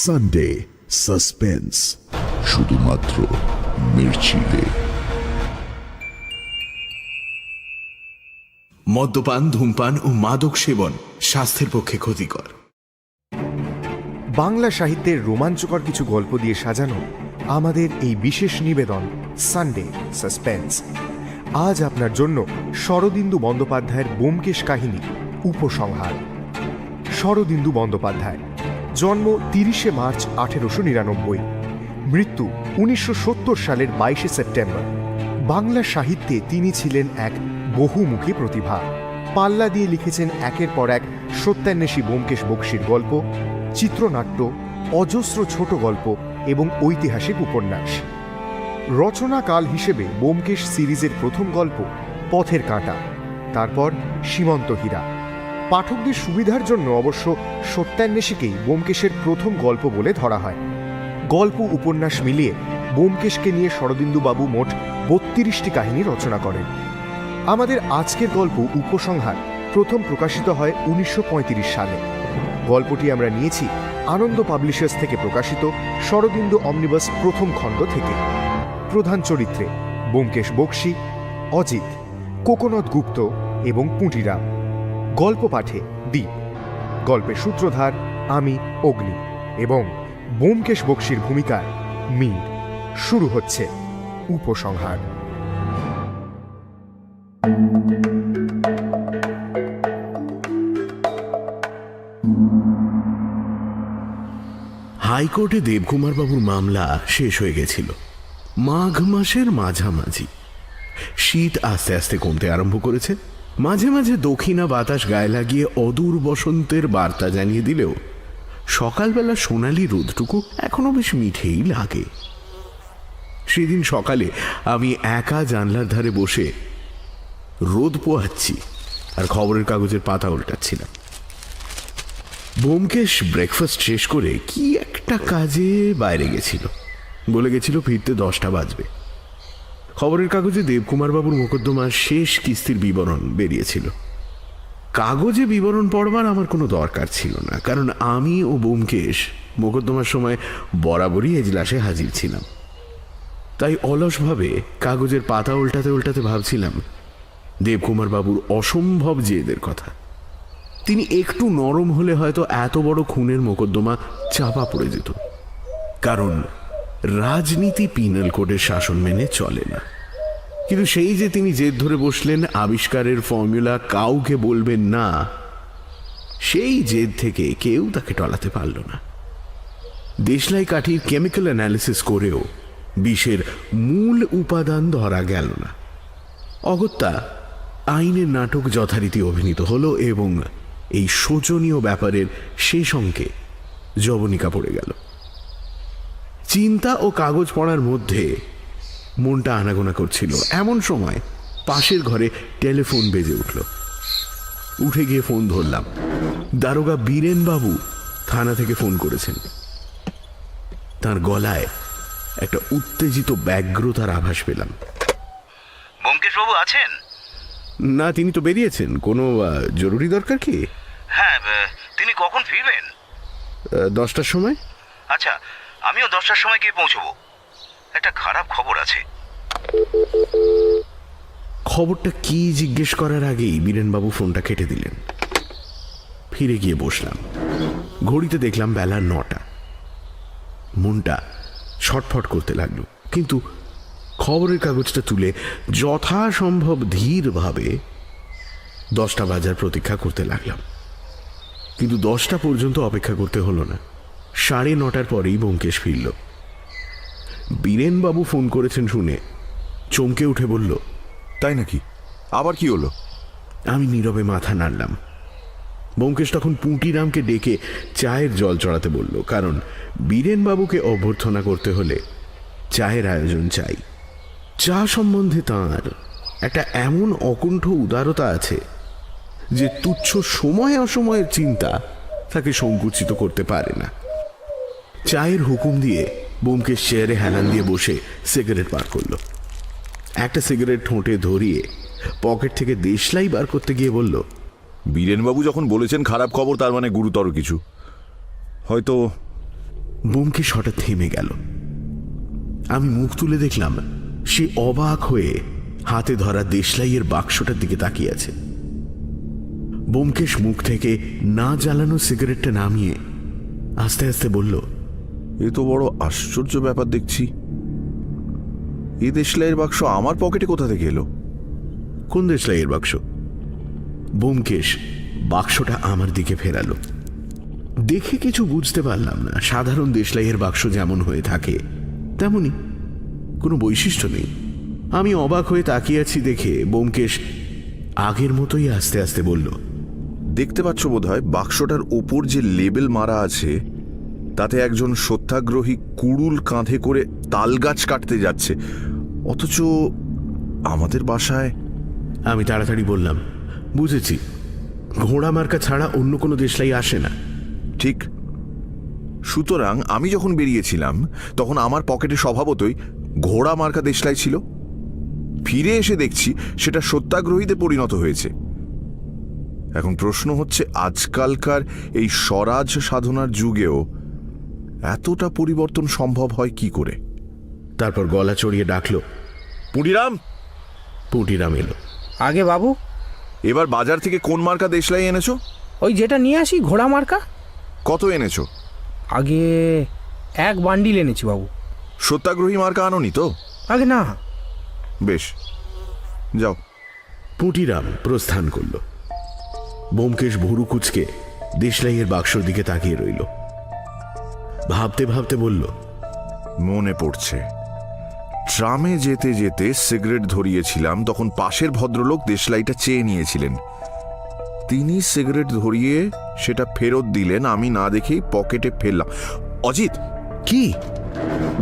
Sunday suspense, শুধুমাত্র মির্চিতে। মদ্যপান, ধূমপান ও মাদক সেবন স্বাস্থ্যের পক্ষে ক্ষতিকর। বাংলা সাহিত্যের রোমাঞ্চকর কিছু গল্প দিয়ে সাজানো আমাদের এই বিশেষ নিবেদন সানডে সাসপেন্স। আজ আপনার জন্য শরদিন্দু বন্দ্যোপাধ্যায়ের ব্যোমকেশ কাহিনী উপসংহার। শরদিন্দু বন্দ্যোপাধ্যায়, জন্ম ৩০শে মার্চ ১৮৯৯, মৃত্যু ১৯৭০ সালের ২২শে সেপ্টেম্বর। বাংলা সাহিত্যে তিনি ছিলেন এক বহুমুখী প্রতিভা। পাল্লা দিয়ে লিখেছেন একের পর এক সত্যান্বেষী ব্যোমকেশ বক্সীর গল্প, চিত্রনাট্য, অজস্র ছোট গল্প এবং ঐতিহাসিক উপন্যাস। রচনাকাল হিসেবে ব্যোমকেশ সিরিজের প্রথম গল্প পথের কাঁটা, তারপর সীমন্ত হীরা। পাঠকদের সুবিধার জন্য অবশ্য সত্যান্বেষীকেই ব্যোমকেশের প্রথম গল্প বলে ধরা হয়। গল্প উপন্যাস মিলিয়ে ব্যোমকেশকে নিয়ে শরদিন্দুবাবু মোট ৩২টি কাহিনী রচনা করেন। আমাদের আজকের গল্প উপসংহার প্রথম প্রকাশিত হয় ১৯৩৫ সালে। গল্পটি আমরা নিয়েছি আনন্দ পাবলিশার্স থেকে প্রকাশিত শরদিন্দু অমনিবাস প্রথম খণ্ড থেকে। প্রধান চরিত্রে ব্যোমকেশ বক্সী, অজিত, কোকোনদ গুপ্ত এবং পুঁটিরাম। গল্প পাঠে দ্বীপ, গল্পের সূত্রধার আমি অগ্নি এবং ব্যোমকেশ বক্সীর ভূমিকায় মীর। শুরু হচ্ছে উপসংহার। হাইকোর্টে দেবকুমার বাবুর মামলা শেষ হয়ে গেছিল মাঘ মাসের মাঝামাঝি। শীত আস্তে আস্তে কমতে আরম্ভ করেছে। মাঝে মাঝে দক্ষিণা বাতাস গায়ে লাগিয়ে অদূর বসন্তের বার্তা জানিয়ে দিলেও সকালবেলা সোনালি রোদটুকু এখনো বেশ মিঠেই লাগে। সেদিন সকালে আমি একা জানলার ধারে বসে রোদ পোহাচ্ছি আর খবরের কাগজের পাতা উল্টাচ্ছিলাম। ব্যোমকেশ ব্রেকফাস্ট শেষ করে কি একটা কাজে বাইরে গেছিল, বলে গেছিল ফিরতে 10টা বাজবে। খবরের কাগজে দেবকুমার বাবুর মোকদ্দমার শেষ কিস্তির বিবরণ বেরিয়েছিল। কাগজে বিবরণ পড়বার আমার কোনো দরকার ছিল না, কারণ আমি ও ব্যোমকেশ মোকদ্দমার সময় বরাবরই এজলাসে হাজির ছিলাম। তাই অলসভাবে কাগজের পাতা উল্টাতে উল্টাতে ভাবছিলাম দেবকুমার বাবুর অসম্ভব জেদের কথা। তিনি একটু নরম হলে হয়তো এত বড় খুনের মোকদ্দমা চাপা পড়ে যেত, কারণ রাজনীতি পিনাল কোডের শাসন মেনে চলে না। কিন্তু সেই যে তিনি জেদ ধরে বসলেন আবিষ্কারের ফর্মুলা কাউকে বলবেন না, সেই জেদ থেকে কেউ তাকে টলাতে পারল না। দেশলাই কাঠির কেমিক্যাল অ্যানালিসিস করেও বিষের মূল উপাদান ধরা গেল না। অগত্যা আইনের নাটক যথারীতি অভিনীত হলো এবং এই শোচনীয় ব্যাপারের শেষ অঙ্কে জবনিকা পড়ে গেল। চিন্তা ও কাগজ পড়ার মধ্যে মনটা আনাগোনা করছিল। এমন সময় পাশের ঘরে টেলিফোন বেজে উঠল। উঠে গিয়ে ফোন ধরলাম। দারোগা বীরেন বাবু থানা থেকে ফোন করেছেন। তার গলায় একটা উত্তেজিত ব্যগ্রতার আভাস পেলাম। ব্যোমকেশ বাবু আছেন? না, তিনি তো বেরিয়েছেন। কোনো জরুরি দরকার কি? হ্যাঁ, তিনি কখন ফিরবেন? 10টার সময়। আচ্ছা, আমিও 10টার সময় গিয়ে পৌঁছবো। একটা খারাপ খবর আছে। খবরটা কি জিজ্ঞেস করার আগেই বীরেনবাবু ফোনটা কেটে দিলেন। ফিরে গিয়ে বসলাম। ঘড়িতে দেখলাম বেলা 9টা। মনটা ছটফট করতে লাগলো, কিন্তু খবরের কাগজটা তুলে যথাসম্ভব ধীরভাবে 10টা বাজার প্রতীক্ষা করতে লাগলাম। কিন্তু 10টা পর্যন্ত অপেক্ষা করতে হলো না। 9:30 পরেই ব্যোমকেশ ফিরল। বীরেনবাবু ফোন করেছেন শুনে চমকে উঠে বলল, তাই নাকি? আবার কি হলো? আমি নীরবে মাথা নাড়লাম। ব্যোমকেশ তখন পুঁটিরামকে ডেকে চায়ের জল চড়াতে বলল, কারণ বীরেনবাবুকে অভ্যর্থনা করতে হলে চায়ের আয়োজন চাই। চা সম্বন্ধে তাঁর একটা এমন অকুণ্ঠ উদারতা আছে যে তুচ্ছ সময় অসময়ের চিন্তা তাকে সংকুচিত করতে পারে না। চায়ের হুকুম দিয়ে ব্যোমকেশ চেয়ারে হেলান দিয়ে বসে সিগারেট বার করল। একটা সিগারেট ঠোঁটে ধরিয়ে পকেট থেকে দেশলাই বার করতে গিয়ে বলল, বীরেনবাবু যখন বলেছেন খারাপ খবর, তার মানে গুরুতর কিছু। হয়তো ব্যোমকেশ হঠাৎ থেমে গেল। আমি মুখ তুলে দেখলাম সে অবাক হয়ে হাতে ধরা দেশলাইয়ের বাক্সটার দিকে তাকিয়ে আছে। ব্যোমকেশ মুখ থেকে না জ্বালানো সিগারেটটা নামিয়ে আস্তে আস্তে বলল, এ তো বড় আশ্চর্য ব্যাপার দেখছি। এই দেশলাইয়ের বাক্স আমার পকেটে কোথা থেকে এলো? কোন দেশলাইয়ের বাক্স? ব্যোমকেশ বাক্সটা আমার দিকে ফেরালো। দেখে কিছু বুঝতে পারলাম না। সাধারণ দেশলাইয়ের বাক্স যেমন হয়ে থাকে তেমনই, কোনো বৈশিষ্ট্য নেই। আমি অবাক হয়ে তাকিয়ে আছি দেখে ব্যোমকেশ আগের মতোই আস্তে আস্তে বলল, দেখতে পাচ্ছ বোধহয় বাক্সটার ওপর যে লেবেল মারা আছে তাতে একজন সত্যাগ্রহী কুড়ুল কাঁধে করে তাল গাছ কাটতে যাচ্ছে, অথচ আমাদের বাসায়। আমি তাড়াতাড়ি বললাম, বুঝেছি, ঘোড়া মার্কা ছাড়া অন্য কোনো দেশলাই আসে না। ঠিক। সুতরাং আমি যখন বেরিয়েছিলাম তখন আমার পকেটে স্বভাবতই ঘোড়া মার্কা দেশলাই ছিল। ফিরে এসে দেখছি সেটা সত্যাগ্রহীতে পরিণত হয়েছে। এখন প্রশ্ন হচ্ছে, আজকালকার এই স্বরাজ সাধনার যুগেও এতটা পরিবর্তন সম্ভব হয় কি করে? তারপর গলা চড়িয়ে ডাকলো, পুটিরাম! পুটিরাম এলো। আগে বাবু, এবার বাজার থেকে কোন মার্কা দেশলাই এনেছো? ওই যেটা নিয়ে আসি, ঘোড়া মার্কা। কত এনেছো? আগে 1 বান্ডিল এনেছি বাবু। সত্যাগ্রহী মার্কা আনোনি তো? আগে না। বেশ, যাও। পুটিরাম প্রস্থান করল। ব্যোমকেশ ভুরু কুচকে দেশলাইয়ের বাক্সর দিকে তাকিয়ে রইল। ভাবতে ভাবতে বলল, মনে পড়ছে, ট্রামে যেতে যেতে সিগারেট ধরিয়েছিলাম, তখন পাশের ভদ্রলোক দেশলাইটা চেয়ে নিয়েছিলেন। তিনি সিগারেট ধরিয়ে সেটা ফেরত দিলেন, আমি না দেখেই পকেটে ফেললাম। অজিত! কি?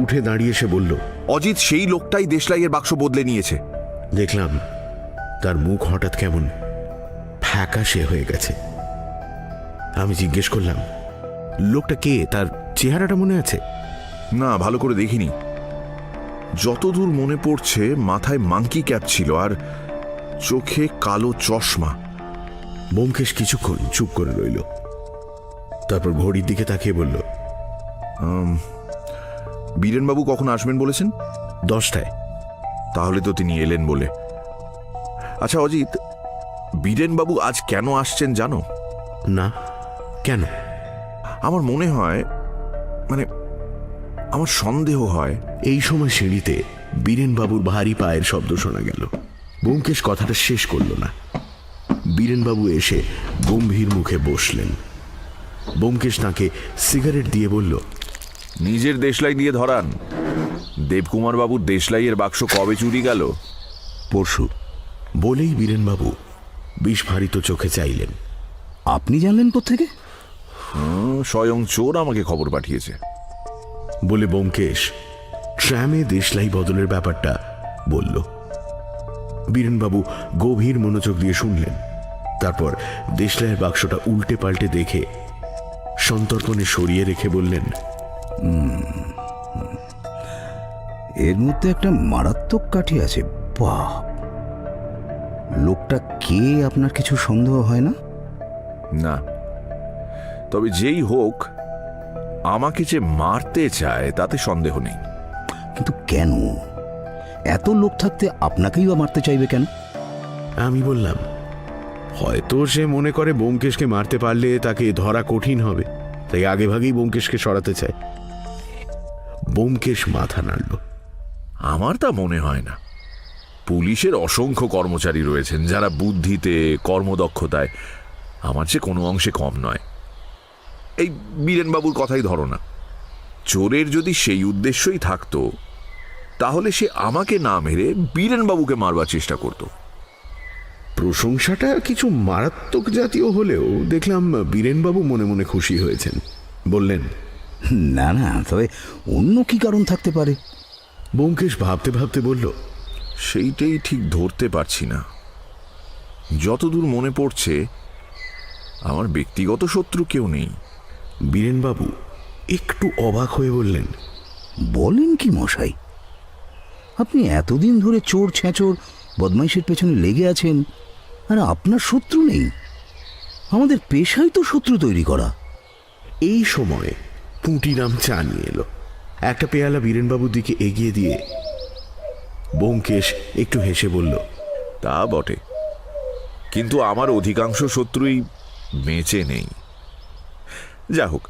উঠে দাঁড়িয়ে সে বলল, অজিত, সেই লোকটাই দেশলাইয়ের বাক্স বদলে নিয়েছে। দেখলাম তার মুখ হঠাৎ কেমন ফ্যাকাশে হয়ে গেছে। আমি জিজ্ঞেস করলাম, লোকটা কে? তার চেহারাটা মনে আছে? না, ভালো করে দেখিনি। যতদূর মনে পড়ছে মাথায় মাংকি ক্যাপ ছিল আর চোখে কালো চশমা। ব্যোমকেশ কিছুক্ষণ চুপ করে রইল। তারপর ঘড়ির দিকে তাকিয়ে বলল, বীরেনবাবু কখন আসবেন বলেছেন? 10টায়। তাহলে তো তিনি এলেন বলে। আচ্ছা অজিত, বীরেনবাবু আজ কেন আসছেন জানো? না, কেন? আমার মনে হয়, আমার সন্দেহ হয়। এই সময় সিঁড়িতে বীরেনবাবুর ভারী পায়ের শব্দ শোনা গেল। ব্যোমকেশ কথাটা শেষ করল না। বীরেনবাবু এসে গম্ভীর মুখে বসলেন। ব্যোমকেশ তাঁকে সিগারেট দিয়ে বলল, নিজের দেশলাই দিয়ে ধরান। দেবকুমার বাবুর দেশলাইয়ের বাক্স কবে চুরি গেল? পরশু। বলেই বীরেনবাবু বিস্ফারিত চোখে চাইলেন। আপনি জানলেন কোত্থেকে? স্বয়ং চোর আমাকে খবর পাঠিয়েছে। বলে ব্যোমকেশ ট্রামে দেশলাই বদলের ব্যাপারটা বলল। বীরেনবাবু গভীর মনোযোগ দিয়ে শুনলেন। তারপর দেশলাইয়ের বাক্সটা উল্টে পাল্টে দেখে সন্তর্পণে সরিয়ে রেখে বললেন, এর মধ্যে একটা মারাত্মক কাঠি আছে। বাপ! লোকটা কে, আপনার কিছু সন্দেহ হয় না? না, তবে যেই হোক আমাকে যে মারতে চায় তাতে সন্দেহ নেই। কিন্তু কেন? এত লোক থাকতে আপনাকেই বা মারতে চাইবে কেন? আমি বললাম, হয়তো সে মনে করে ব্যোমকেশকে মারতে পারলে তাকে ধরা কঠিন হবে, তাই আগে ভাগেই ব্যোমকেশকে সরাতে চায়। ব্যোমকেশ মাথা নাড়ল। আমার তা মনে হয় না। পুলিশের অসংখ্য কর্মচারী রয়েছেন যারা বুদ্ধিতে, কর্মদক্ষতায় আমার চেয়ে কোনো অংশে কম নয়। এই বীরেনবাবুর কথাই ধরো না। চোরের যদি সেই উদ্দেশ্যই থাকতো তাহলে সে আমাকে না মেরে বীরেনবাবুকে মারবার চেষ্টা করত। প্রশংসাটা কিছু মারাত্মক জাতীয় হলেও দেখলাম বীরেনবাবু মনে মনে খুশি হয়েছেন। বললেন, না না, তবে অন্য কি কারণ থাকতে পারে? ব্যোমকেশ ভাবতে ভাবতে বলল, সেইটাই ঠিক ধরতে পারছি না। যতদূর মনে পড়ছে আমার ব্যক্তিগত শত্রু কেউ নেই। বীরেনবাবু একটু অবাক হয়ে বললেন, বলেন কি মশাই? আপনি এতদিন ধরে চোর ছেঁচোর বদমাইশের পেছনে লেগে আছেন আর আপনার শত্রু নেই? আমাদের পেশাই তো শত্রু তৈরি করা। এই সময় পুঁটিরাম চা নিয়ে এলো। একটা পেয়ালা বীরেনবাবুর দিকে এগিয়ে দিয়ে ব্যোমকেশ একটু হেসে বলল, তা বটে, কিন্তু আমার অধিকাংশ শত্রুই বেঁচে নেই। যা হোক,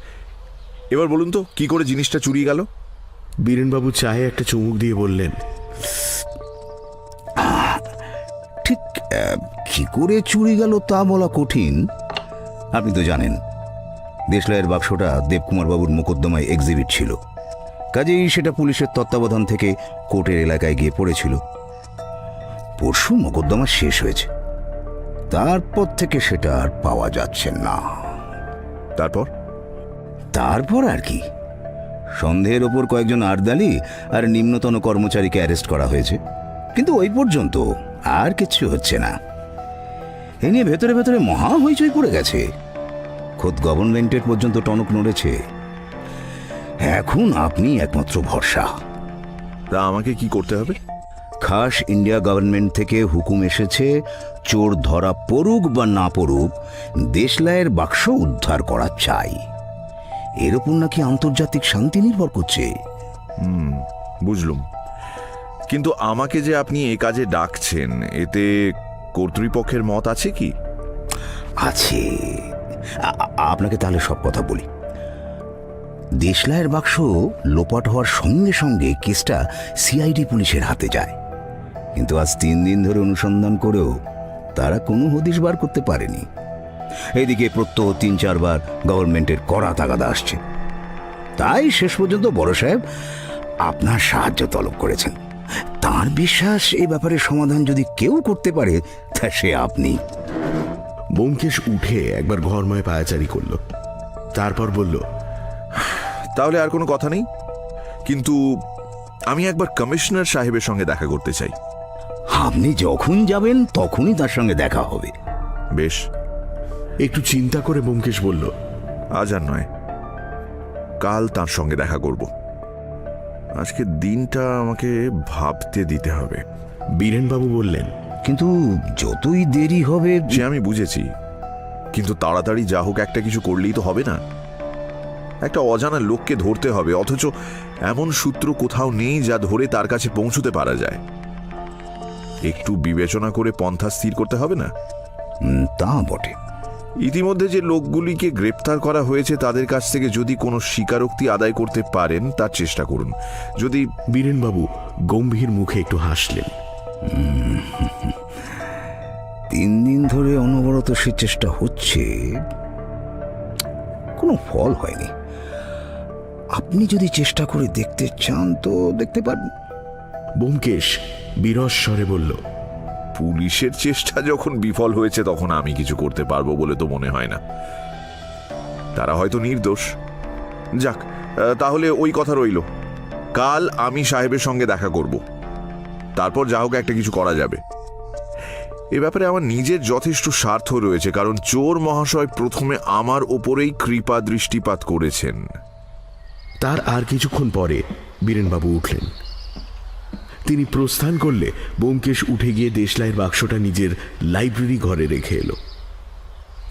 এবার বলুন তো কি করে জিনিসটা চুরিয়ে গেল? বীরেনবাবু চায়ে একটা চুমুক দিয়ে বললেন, ঠিক কি করে চুরি গেল তা বলা কঠিন। আপনি তো জানেন দেশলাইয়ের বাক্সটা দেবকুমার বাবুর মোকদ্দমায় এক্সিবিট ছিল, কাজেই সেটা পুলিশের তত্ত্বাবধান থেকে কোর্টের এলাকায় গিয়ে পড়েছিল। পরশু মোকদ্দমা শেষ হয়েছে, তারপর থেকে সেটা আর পাওয়া যাচ্ছে না। তারপর আর কি, সন্দেহের ওপর কয়েকজন আর্দালি আর নিম্নতন কর্মচারীকে অ্যারেস্ট করা হয়েছে, কিন্তু ওই পর্যন্ত আর কিছু হচ্ছে না। এ নিয়ে ভেতরে ভেতরে মহা হইচই পড়ে গেছে, খোদ গভর্নমেন্টের পর্যন্ত টনক নড়েছে। এখন আপনি একমাত্র ভরসা। তা আমাকে কি করতে হবে? খাস ইন্ডিয়া গভর্নমেন্ট থেকে হুকুম এসেছে, চোর ধরা পড়ুক বা না পড়ুক, দেশলাইয়ের বাক্স উদ্ধার করা চাই। এর উপর নাকি আন্তর্জাতিক শান্তি নির্ভর করছে। বুঝলুম, কিন্তু আমাকে যে আপনি এ কাজে ডাকছেন, এতে কর্তৃপক্ষের মত আছে কি? আছে। আপনাকে তাহলে সব কথা বলি। দেশলাইয়ের বাক্স লোপাট হওয়ার সঙ্গে সঙ্গে কেসটা সিআইডি পুলিশের হাতে যায়, কিন্তু আজ 3 দিন ধরে অনুসন্ধান করেও তারা কোনো হদিশ বার করতে পারেনি। এদিকে প্রত্যহ 3-4 বার গভর্নমেন্টের কড়া তাগাদা আসছে। তাই শেষ পর্যন্ত বড় সাহেব আপনার সাহায্য তলব করেছেন। তার বিশ্বাস এই ব্যাপারে সমাধান যদি কেউ করতে পারে তা সে আপনি। ব্যোমকেশ উঠে একবার ঘরময় পায়াচারি করল, তারপর বলল, তাহলে আর কোনো কথা নেই, কিন্তু আমি একবার কমিশনার সাহেবের সঙ্গে দেখা করতে চাই। আপনি যখন যাবেন তখনই তার সঙ্গে দেখা হবে। বেশ। একটু চিন্তা করে ব্যোমকেশ বলল, আজ আর নয়, কাল তার সঙ্গে দেখা করব। আজকে দিনটা আমাকে ভাবতে দিতে হবে। বীরেনবাবু বললেন, কিন্তু যতই দেরি হবে। সে আমি বুঝেছি, কিন্তু তাড়াতাড়ি যা হোক একটা কিছু করলেই তো হবে না। একটা অজানা লোককে ধরতে হবে, অথচ এমন সূত্র কোথাও নেই যা ধরে তার কাছে পৌঁছতে পারা যায়। একটু বিবেচনা করে পন্থা স্থির করতে হবে না? তা বটে। ইতিমধ্যে যে লোকগুলিকে গ্রেপ্তার করা হয়েছে তাদের কাছ থেকে যদি কোনো স্বীকারোক্তি আদায় করতে পারেন তার চেষ্টা করুন। যদি বীরেনবাবু গম্ভীর মুখে একটু হাসলেন। 3 দিন ধরে অনবরত সে চেষ্টা হচ্ছে, কোনো ফল হয়নি। আপনি যদি চেষ্টা করে দেখতে চান তো দেখতে পারেন। ব্যোমকেশ বিরস স্বরে বলল, পুলিশের চেষ্টা যখন বিফল হয়েছে তখন আমি কিছু করতে পারবো বলে তো মনে হয় না। তারা হয়তো নির্দোষ। যাক, তাহলে ওই কথা রইল, কাল আমি সাহেবের সঙ্গে দেখা করব, তারপর যা হোক একটা কিছু করা যাবে। এ ব্যাপারে আমার নিজের যথেষ্ট স্বার্থ রয়েছে, কারণ চোর মহাশয় প্রথমে আমার ওপরেই কৃপা দৃষ্টিপাত করেছেন। তার আর কিছুক্ষণ পরে বীরেনবাবু উঠলেন। তিনি প্রস্থান করলে ব্যোমকেশ উঠে গিয়ে দেশলাইয়ের বাক্সটা নিজের লাইব্রেরি ঘরে রেখে এলো।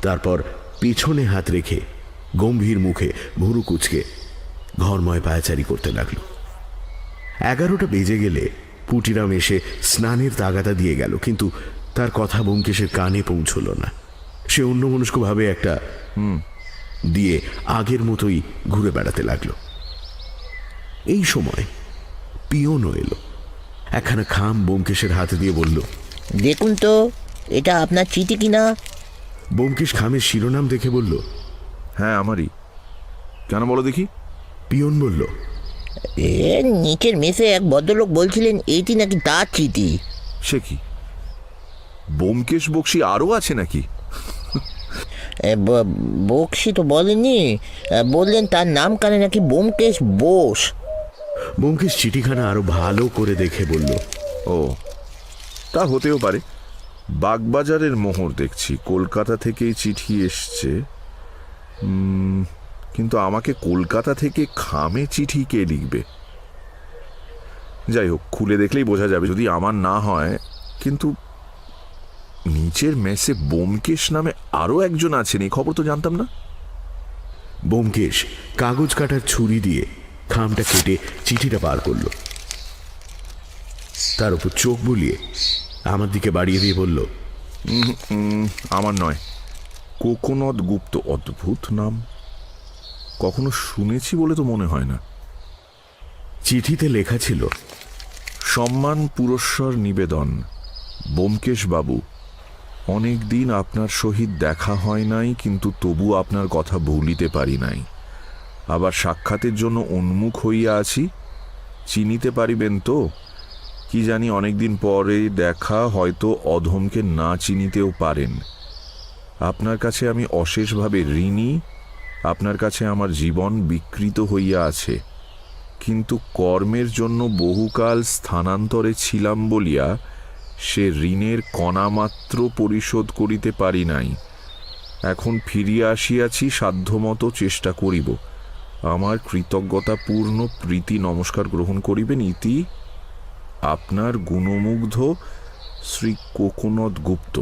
তারপর পেছনে হাত রেখে গম্ভীর মুখে ভুরু কুচকে ঘরময় পায়াচারি করতে লাগলো। 11টা বেজে গেলে পুটিরাম এসে স্নানের তাগাদা দিয়ে গেল, কিন্তু তার কথা ব্যোমকেশের কানে পৌঁছল না। সে অন্যমনস্কভাবে একটা দিয়ে আগের মতোই ঘুরে বেড়াতে লাগলো। এই সময় পিয়নও এলো, একখানা খাম ব্যোমকেশের হাতে দিয়ে বলল, দেখুন তো এটা আপনার চিঠি কিনা। ব্যোমকেশ খামের শিরোনাম দেখে বলল, হ্যাঁ আমারই। কেন বলো দেখি? পিয়ন বলল, এর নিচের মেসে এক ভদ্রলোক বলছিলেন এইটি নাকি তার চিঠি। সে কি, ব্যোমকেশ বক্সী আরও আছে নাকি? বক্সি তো বলেনি, বললেন তার নাম কানে নাকি ব্যোমকেশ বোস। ব্যোমকেশ চিঠিখানা আরো ভালো করে দেখে বলল, ও, তা হতেও পারে। বাগবাজারের মোহর দেখছি, কলকাতা থেকেই চিঠি এসছে। কিন্তু আমাকে কলকাতা থেকে খামে চিঠি কে লিখবে? যাই হোক, খুলে দেখলেই বোঝা যাবে যদি আমার না হয়। কিন্তু নিচের মেসে ব্যোমকেশ নামে আরও একজন আছেন, এই খবর তো জানতাম না। ব্যোমকেশ কাগজ কাটার ছুরি দিয়ে খামটা কেটে চিঠিটা বার করলো। তার উপর চোখ বুলিয়ে আমার দিকে বাড়িয়ে দিয়ে বলল, আমার নয়, কোকোনদ গুপ্ত। অদ্ভুত নাম, কখনো শুনেছি বলে তো মনে হয় না। চিঠিতে লেখা ছিল, সম্মান পুরস্কার নিবেদন ব্যোমকেশ বাবু, অনেক দিন আপনার সহিত দেখা হয় নাই, কিন্তু তবু আপনার কথা ভুলিতে পারি নাই। আবার সাক্ষাতের জন্য উন্মুখ হইয়া আছি, চিনিতে পারিবেন তো? কি জানি অনেকদিন পরে দেখা, হয়তো অধমকে না চিনিতেও পারেন। আপনার কাছে আমি অশেষভাবে ঋণী। আপনার কাছে আমার জীবন বিকৃত হইয়া আছে, কিন্তু কর্মের জন্য বহুকাল স্থানান্তরে ছিলাম বলিয়া সে ঋণের কণামাত্র পরিশোধ করিতে পারি নাই। এখন ফিরিয়া আসিয়াছি, সাধ্যমতো চেষ্টা করিব। আমার কৃতজ্ঞতাপূর্ণ প্রীতি নমস্কার গ্রহণ করিবেন। ইতি আপনার গুণমুগ্ধ শ্রী কোকোনদ গুপ্ত।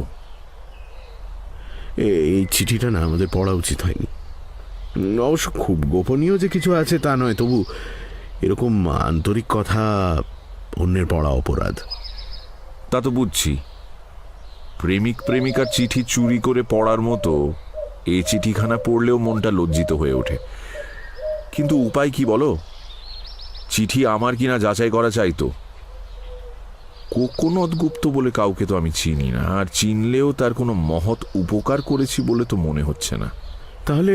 এই চিঠিটা না আমাদের পড়া উচিত হয়নি। অবশ্য খুব গোপনীয় যে কিছু আছে তা নয়, তবু এরকম আন্তরিক কথা অন্যের পড়া অপরাধ। তা তো বুঝছি, প্রেমিক প্রেমিকার চিঠি চুরি করে পড়ার মতো এই চিঠিখানা পড়লেও মনটা লজ্জিত হয়ে ওঠে। কিন্তু উপায় কি বলো? চিঠি আমার কিনা যাচাই করা চাইতো। কোকোনদ গুপ্ত বলে কাউকে তো আমি চিনি না, আর চিনলেও তার কোনো মহৎ উপকার করেছি বলে তো মনে হচ্ছে না। তাহলে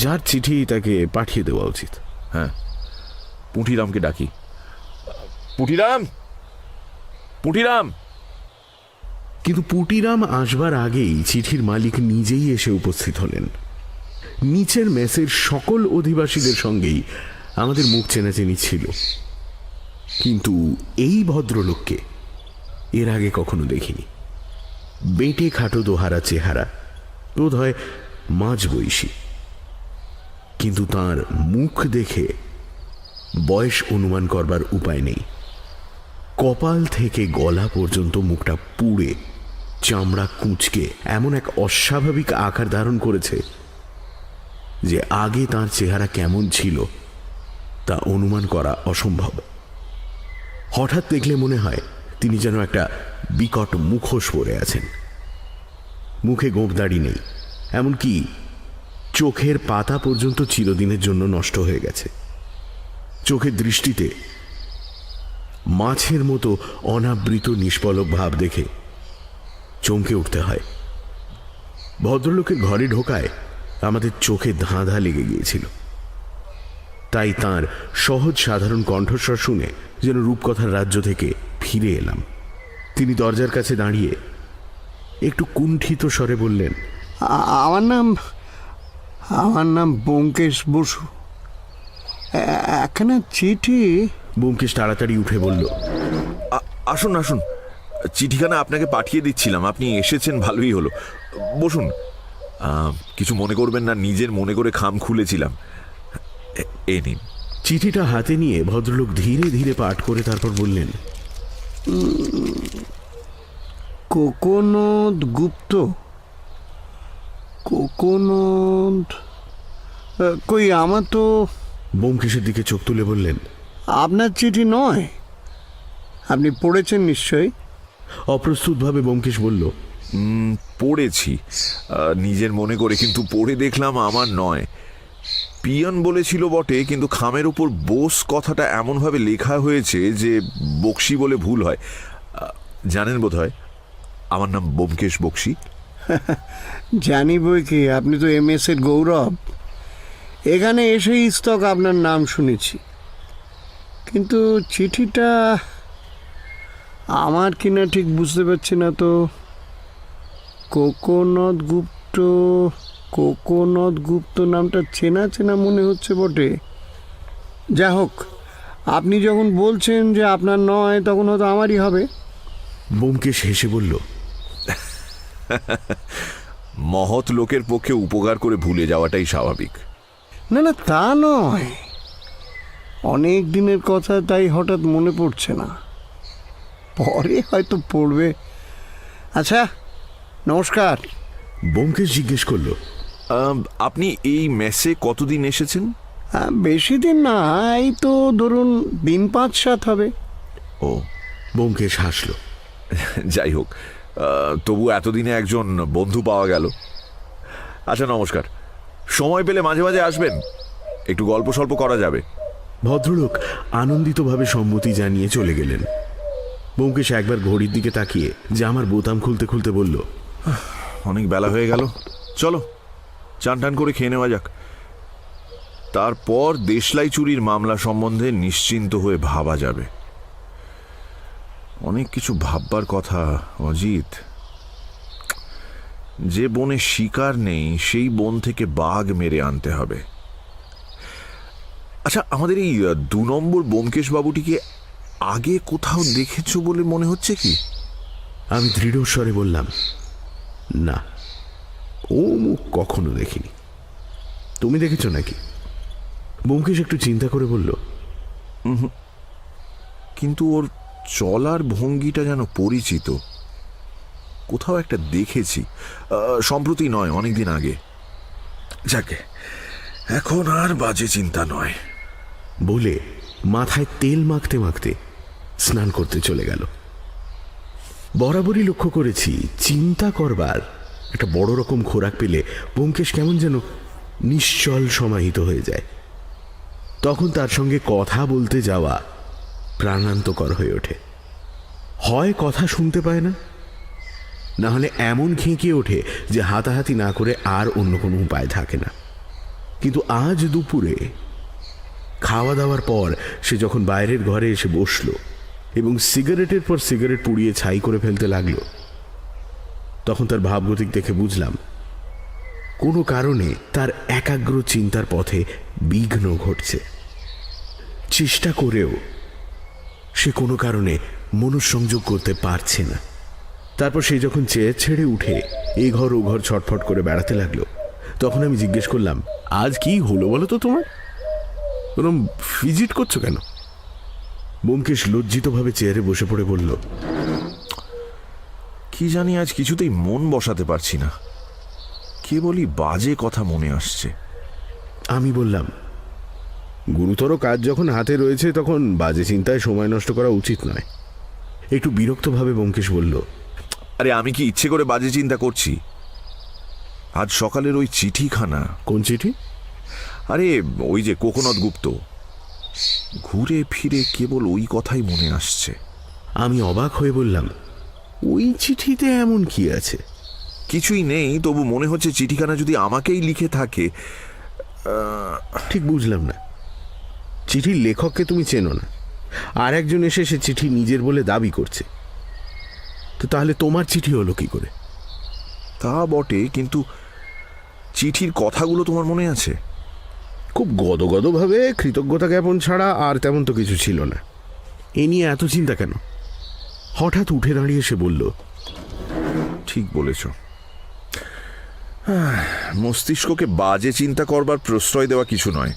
যার চিঠি তাকে পাঠিয়ে দেওয়া উচিত। হ্যাঁ, পুঁটিরামকে ডাকি। পুঁটিরাম, পুঁটিরাম! কিন্তু পুটিরাম আসবার আগেই চিঠির মালিক নিজেই এসে উপস্থিত হলেন। নিচের মেসের সকল অধিবাসীদের সঙ্গেই আমাদের মুখ চেনাচেনি ছিল, কিন্তু এই ভদ্রলোককে এর আগে কখনো দেখিনি। বেটে খাটো দোহারা চেহারা, বোধ হয় মাঝ বয়সী, কিন্তু তার মুখ দেখে বয়স অনুমান করবার উপায় নেই। কপাল থেকে গলা পর্যন্ত মুখটা পুড়ে চামড়া কুঁচকে এমন এক অস্বাভাবিক আকার ধারণ করেছে যে আগে তার চেহারা কেমন ছিল তা অনুমান করা অসম্ভব। হঠাৎ দেখলে মনে হয় তিনি যেন একটা বিকট মুখোশ পরে আছেন। মুখে গোঁফদাড়ি নেই, এমনকি চোখের পাতা পর্যন্ত চিরদিনের জন্য নষ্ট হয়ে গেছে। চোখের দৃষ্টিতে মাছের মতো অনাবৃত নিষ্পলক ভাব দেখে চমকে উঠতে হয়। ভদ্রলোকের ঘরে ঢোকায় আমাদের চোখে ধাঁধা লেগে গিয়েছিল। তাই তার সহজ সাধারণ কণ্ঠস্বর শুনে যেন রূপকথার রাজ্য থেকে ফিরে এলাম। তিনি দরজার কাছে দাঁড়িয়ে একটু কুণ্ঠিত স্বরে বললেন, আমার নাম ব্যোমকেশ বসু। একখানা চিঠি। ব্যোমকেশ তাড়াতাড়ি উঠে বলল, আসুন আসুন, চিঠিখানা আপনাকে পাঠিয়ে দিচ্ছিলাম, আপনি এসেছেন, ভালোই হলো। বসুন। কিছু মনে করবেন না, নিজের মনে করে খাম খুলেছিলাম। এ নিন। চিঠিটা হাতে নিয়ে ভদ্রলোক ধীরে ধীরে পাঠ করে তারপর বললেন, কোকোনদ গুপ্ত। কোকোনদ কই, আমার তো। ব্যোমকেশের দিকে চোখ তুলে বললেন, আপনার চিঠি নয়, আপনি পড়েছেন নিশ্চয়ই। অপ্রস্তুতভাবে ব্যোমকেশ বলল, পড়েছি নিজের মনে করে, কিন্তু পড়ে দেখলাম আমার নয়। পিয়ন বলেছিল বটে, কিন্তু খামের উপর বোস কথাটা এমনভাবে লেখা হয়েছে যে বক্সি বলে ভুল হয়। জানেন বোধ হয় আমার নাম ব্যোমকেশ বক্সি। জানি বই কি, আপনি তো MS এর গৌরব। এখানে এসেই ইস্তক আপনার নাম শুনেছি, কিন্তু চিঠিটা আমার কিনা ঠিক বুঝতে পারছি না তো। কোকোনদ গুপ্ত নামটা চেনা চেনা মনে হচ্ছে বটে। যা হোক, আপনি যখন বলছেন যে আপনার নয়, তখন হয়তো আমারই হবে। ব্যোমকেশ হেসে বলল, মহৎ লোকের পক্ষে উপকার করে ভুলে যাওয়াটাই স্বাভাবিক। না না, তা নয়, অনেক দিনের কথা, তাই হঠাৎ মনে পড়ছে না, পরে হয়তো পড়বে। আচ্ছা, নমস্কার। ব্যোমকেশ জিজ্ঞেস করল, আপনি এই মেসে কতদিন এসেছেন? বেশি দিন না, এই তো ধরুন দিন 5-7 হবে। ও, ব্যোমকেশ হাসল। যাই হোক, তবু এতদিনে একজন বন্ধু পাওয়া গেল। আচ্ছা, নমস্কার। সময় পেলে মাঝে মাঝে আসবেন, একটু গল্প সল্প করা যাবে। ভদ্রলোক আনন্দিতভাবে সম্মতি জানিয়ে চলে গেলেন। ব্যোমকেশ একবার ঘড়ির দিকে তাকিয়ে জামার বোতাম খুলতে খুলতে বলল, অনেক বেলা হয়ে গেল, চলো চান টান করে খেয়ে নেওয়া যাক। তারপর দেশলাই চুরির মামলা সম্বন্ধে নিশ্চিন্ত হয়ে ভাবা যাবে। অনেক কিছু ভাববার কথা অজিত। যে বনে শিকার নেই সেই বন থেকে বাঘ মেরে আনতে হবে। আচ্ছা, আমাদের এই 2 নম্বর ব্যোমকেশ বাবুটিকে আগে কোথাও দেখেছো বলে মনে হচ্ছে কি? আমি দৃঢ় স্বরে বললাম, না, ও মুখ কখনো দেখিনি। তুমি দেখেছো নাকি? ব্যোমকেশ একটু চিন্তা করে বলল, কিন্তু ওর চলার ভঙ্গিটা যেন পরিচিত, কোথাও একটা দেখেছি। সম্প্রতি নয়, অনেকদিন আগে। যাকে, এখন আর বাজে চিন্তা নয় বলে মাথায় তেল মাখতে মাখতে স্নান করতে চলে গেল। বরাবরই লক্ষ্য করেছি, চিন্তা করবার একটা বড় রকম খোরাক পেলে ব্যোমকেশ কেমন যেন নিশ্চল সমাহিত হয়ে যায়। তখন তার সঙ্গে কথা বলতে যাওয়া প্রাণান্তকর হয়ে ওঠে। হয় কথা শুনতে পায় না, না হলে এমন খেঁকিয়ে ওঠে যে হাতাহাতি না করে আর অন্য কোনো উপায় থাকে না। কিন্তু আজ দুপুরে খাওয়া দাওয়ার পর সে যখন বাইরের ঘরে এসে বসল এবং সিগারেটের পর সিগারেট পুড়িয়ে ছাই করে ফেলতে লাগলো, তখন তার ভাবগতিক দেখে বুঝলাম কোনো কারণে তার একাগ্র চিন্তার পথে বিঘ্ন ঘটছে। চেষ্টা করেও সে কোনো কারণে মনঃসংযোগ করতে পারছে না। তারপর সে যখন চেয়ার ছেড়ে উঠে এ ঘর ও ঘর ছটফট করে বেড়াতে লাগলো, তখন আমি জিজ্ঞেস করলাম, আজ কি হলো বলো তো তোমার? ওরম ফিজিট করছো কেন? ব্যোমকেশ লজ্জিতভাবে চেয়ারে বসে পড়ে বলল, কি জানি আজ কিছুতেই মন বসাতে পারছি না, কেবলই বাজে কথা মনে আসছে। আমি বললাম, গুরুতর কাজ যখন হাতে রয়েছে তখন বাজে চিন্তায় সময় নষ্ট করা উচিত নয়। একটু বিরক্তভাবে ব্যোমকেশ বলল, আরে আমি কি ইচ্ছে করে বাজে চিন্তা করছি? আজ সকালের ওই চিঠিখানা। কোন চিঠি? আরে ওই যে কোকোনট গুপ্ত, ঘুরে ফিরে কেবল ওই কথাই মনে আসছে। আমি অবাক হয়ে বললাম, ওই চিঠিতে এমন কি আছে? কিছুই নেই, তবু মনে হচ্ছে চিঠিখানা যদি আমাকেই লিখে থাকে। ঠিক বুঝলাম না। চিঠির লেখককে তুমি চেনো না, আর একজন এসে সে চিঠি নিজের বলে দাবি করছে, তো তাহলে তোমার চিঠি হলো কি করে? তা বটে, কিন্তু চিঠির কথাগুলো তোমার মনে আছে? খুব গদগদভাবে কৃতজ্ঞতা জ্ঞাপন ছাড়া আর তেমন তো কিছু ছিল না। এ নিয়ে এত চিন্তা কেন? হঠাৎ উঠে দাঁড়িয়ে সে বলল, ঠিক বলেছ, মস্তিষ্ককে বাজে চিন্তা করবার প্রশ্রয় দেওয়া কিছু নয়,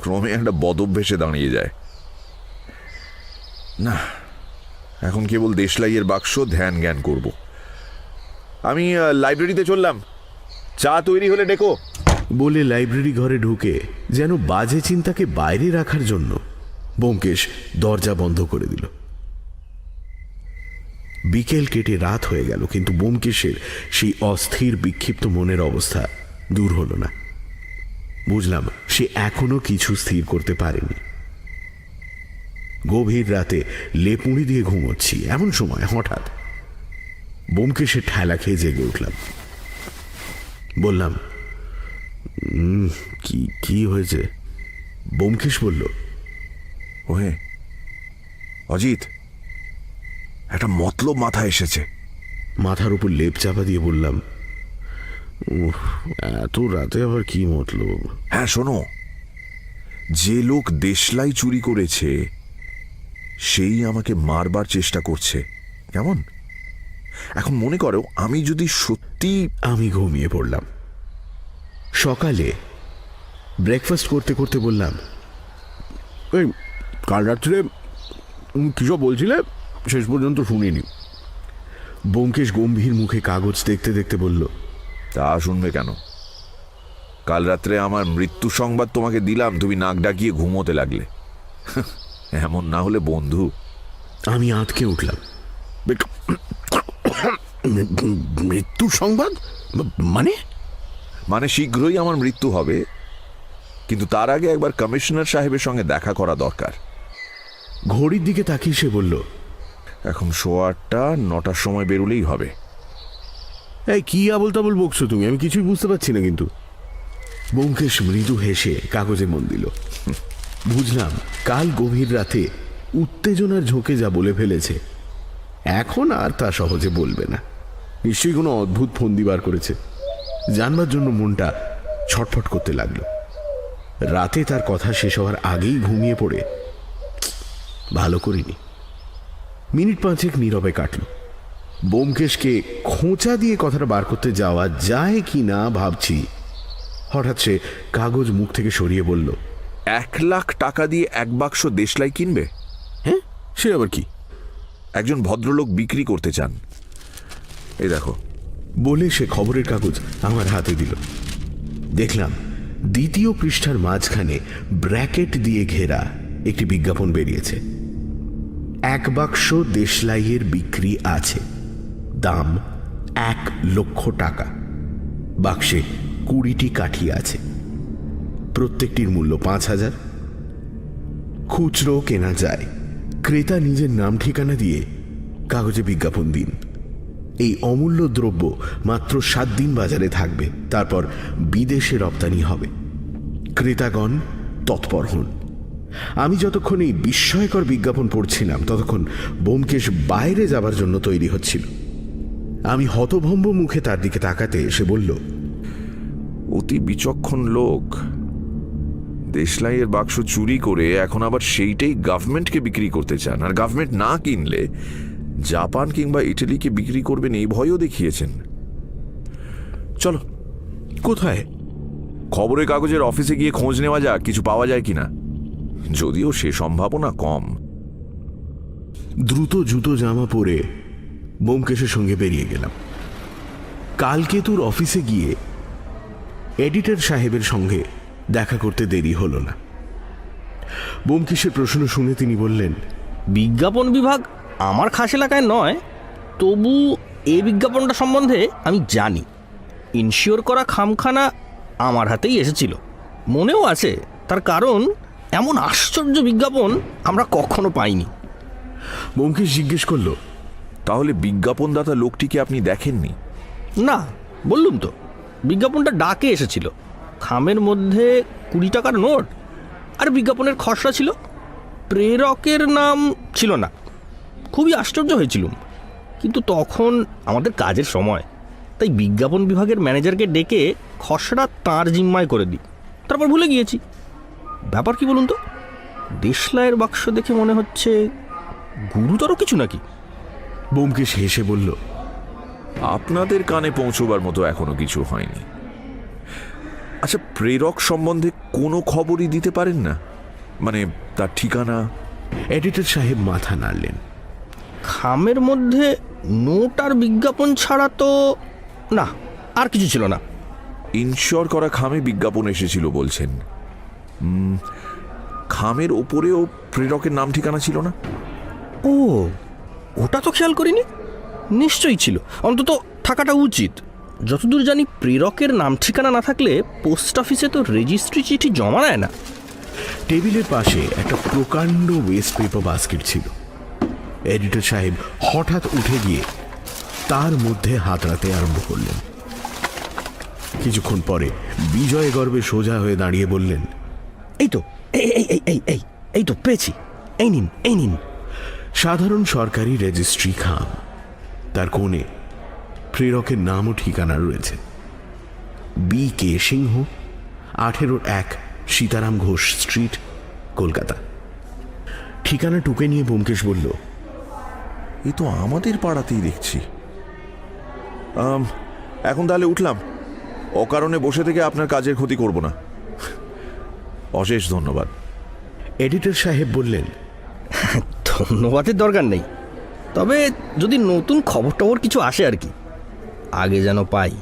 ক্রমে একটা বদভ্যাসে দাঁড়িয়ে যায়। না, এখন কেবল দেশলাইয়ের বাক্স ধ্যান জ্ঞান করব। আমি লাইব্রেরিতে চললাম, চা তৈরি হলে ডেকো। বলে লাইব্রেরি ঘরে ঢুকে যেন বাজে চিন্তাকে বাইরে রাখার জন্য ব্যোমকেশ দরজা বন্ধ করে দিল। বিকেল কেটে রাত হয়ে গেল, কিন্তু ব্যোমকেশের সেই অস্থির বিক্ষিপ্ত মনের অবস্থা দূর হলো না। বুঝলাম সে এখনো কিছু স্থির করতে পারেনি। গভীর রাতে লেপুড়ি দিয়ে ঘুমোচ্ছি, এমন সময় হঠাৎ ব্যোমকেশের ঠেলা খেয়ে জেগে উঠলাম। বললাম, কি হয়েছে? ব্যোমকেশ বলল, ওহে অজিত, একটা মতলব মাথায় এসেছে। মাথার উপর লেপ চাপা দিয়ে বললাম, এত রাতে আবার কি মতলব? হ্যাঁ শোনো, যে লোক দেশলাই চুরি করেছে সেই আমাকে মারবার চেষ্টা করছে। কেমন? এখন মনে করো আমি যদি সত্যি। আমি ঘুমিয়ে পড়লাম। সকালে ব্রেকফাস্ট করতে করতে বললাম, এই কাল রাত্রে কিসব বলছিলে শেষ পর্যন্ত শুনিনি। ব্যোমকেশ গম্ভীর মুখে কাগজ দেখতে দেখতে বলল, তা শুনবে কেন? কাল রাত্রে আমার মৃত্যু সংবাদ তোমাকে দিলাম, তুমি নাক ডাকিয়ে ঘুমোতে লাগলে। এমন না হলে বন্ধু। আমি আঁতকে উঠলাম। মৃত্যু সংবাদ মানে? মানে শীঘ্রই আমার মৃত্যু হবে, কিন্তু তার আগে একবার কমিশনার সাহেবের সঙ্গে দেখা করা দরকার। ঘড়ির দিকে তাকিয়ে সে বলল, এখন 8:15, 9টার সময় বেরোলেই হবে। এই কি আবল তাবল বকছো তুমি? আমি কিছুই বুঝতে পারছি না। কিন্তু ব্যোমকেশ মৃদু হেসে কাগজে মন দিল। বুঝলাম কাল গভীর রাতে উত্তেজনার ঝোঁকে যা বলে ফেলেছে এখন আর তা সহজে বলবে না। নিশ্চয়ই কোনো অদ্ভুত ফন্দি বার করেছে। জানবার জন্য মনটা ছটফট করতে লাগলো। রাতে তার কথা শেষ হওয়ার আগেই ঘুমিয়ে পড়ে ভালো করিনি। মিনিট 5 নীরবে কাটল। ব্যোমকেশকে খোঁচা দিয়ে কথাটা বার করতে যাওয়া যায় কি না ভাবছি, হঠাৎ সে কাগজ মুখ থেকে সরিয়ে বলল, 1 লাখ টাকা দিয়ে 1 বাক্স দেশলাই কিনবে? হ্যাঁ, সে আবার কি? একজন ভদ্রলোক বিক্রি করতে চান, এই দেখো। বলে সে খবরের কাগজ আমার হাতে দিল। দেখলাম দ্বিতীয় পৃষ্ঠার মাঝখানে ব্র্যাকেট দিয়ে ঘেরা একটি বিজ্ঞাপন বেরিয়েছে। 1 বাক্স দেশলাইয়ের বিক্রি আছে, দাম 1 লক্ষ টাকা। বাক্সে 20টি কাঠি আছে, প্রত্যেকটির মূল্য 5,000। খুচরো কেনা যায়। ক্রেতা নিজের নাম ঠিকানা দিয়ে কাগজে বিজ্ঞাপন দিন। এই অমূল্য দ্রব্য মাত্র 7 দিন বাজারে থাকবে, তারপর বিদেশে রপ্তানি হবে। ক্রেতাগণ তৎপর হন। আমি যতক্ষণ এই বিস্ময়কর বিজ্ঞাপন পড়ছিলাম ততক্ষণ ব্যোমকেশ বাইরে যাবার জন্য তৈরি হচ্ছিল। আমি হতভম্ব মুখে তার দিকে তাকাতে সে বলল, অতি বিচক্ষণ লোক। দেশলাইয়ের বাক্স চুরি করে এখন আবার সেইটাই গভর্নমেন্টকে বিক্রি করতে চান, আর গভর্নমেন্ট না কিনলে জাপান কিংবা ইটালিকে বিক্রি করবেন এই ভয়ও দেখিয়েছেন। চলো। কোথায়? খবরের কাগজের অফিসে গিয়ে খোঁজ নেওয়া যাক কিছু পাওয়া যায় কিনা, যদিও সে সম্ভাবনা কম। দ্রুত জুতো জামা পরে ব্যোমকেশের সঙ্গে বেরিয়ে গেলাম। কালকেতুর অফিসে গিয়ে এডিটর সাহেবের সঙ্গে দেখা করতে দেরি হলো না। ব্যোমকেশের প্রশ্ন শুনে তিনি বললেন, বিজ্ঞাপন বিভাগ আমার খাস এলাকায় নয়, তবু এই বিজ্ঞাপনটা সম্বন্ধে আমি জানি। ইনশিওর করা খামখানা আমার হাতেই এসেছিল, মনেও আছে। তার কারণ এমন আশ্চর্য বিজ্ঞাপন আমরা কখনো পাইনি। ব্যোমকেশ জিজ্ঞেস করল, তাহলে বিজ্ঞাপনদাতা লোকটিকে আপনি দেখেননি? না, বললুম তো, বিজ্ঞাপনটা ডাকে এসেছিল। খামের মধ্যে 20 টাকার নোট আর বিজ্ঞাপনের খসড়া ছিল। প্রেরকের নাম ছিল না। খুবই আশ্চর্য হয়েছিলুম, কিন্তু তখন আমাদের কাজের সময়, তাই বিজ্ঞাপন বিভাগের ম্যানেজারকে ডেকে খসড়া তাঁর জিম্মায় করে দিই। তারপর ভুলে গিয়েছি। ব্যাপার কি বলুন তো? দেশলাইয়ের বাক্স দেখে মনে হচ্ছে গুরুতর কিছু নাকি? ব্যোমকেশ হেসে বলল, আপনাদের কানে পৌঁছবার মতো এখনো কিছু হয়নি। আচ্ছা, প্রেরক সম্বন্ধে কোনো খবরই দিতে পারেন না? মানে তার ঠিকানা? এডিটর সাহেব মাথা নাড়লেন। খামের মধ্যে নোট আর বিজ্ঞাপন ছাড়া তো না, আর কিছু ছিল না। ইনশিওর করা খামে বিজ্ঞাপন এসেছিল বলছেন। খামের ওপরেও প্রেরকের নাম ঠিকানা ছিল না? ও, ওটা তো খেয়াল করিনি। নিশ্চয়ই ছিল, অন্তত থাকাটা উচিত। যতদূর জানি প্রেরকের নাম ঠিকানা না থাকলে পোস্ট অফিসে তো রেজিস্ট্রি চিঠি জমা নেয় না। টেবিলের পাশে একটা প্রকাণ্ড ওয়েস্ট পেপার বাস্কেট ছিল। এডিটর সাহেব হঠাৎ উঠে গিয়ে তার মধ্যে হাতড়াতে আরম্ভ করলেন। কিছুক্ষণ পরে বিজয় গর্বে সোজা হয়ে দাঁড়িয়ে বললেন, এই তো, এই তো পেয়েছি, এই নিন, এই নিন। সাধারণ সরকারি রেজিস্ট্রি খাম। তার কোণে প্রেরকের নাম ও ঠিকানা রয়েছে। B.K. সিংহ, 18-1 সীতারাম ঘোষ স্ট্রিট, কলকাতা। ঠিকানা টুকে নিয়ে ব্যোমকেশ বলল, এ তো আমাদের পাড়াতেই দেখছি। এখন তাহলে উঠলাম। অকারণে বসে থেকে আপনার কাজের ক্ষতি করব না। অশেষ ধন্যবাদ। এডিটর সাহেব বললেন, ধন্যবাদের দরকার নেই, তবে যদি নতুন খবর টবর কিছু আসে আর কি, আগে যেন পাই।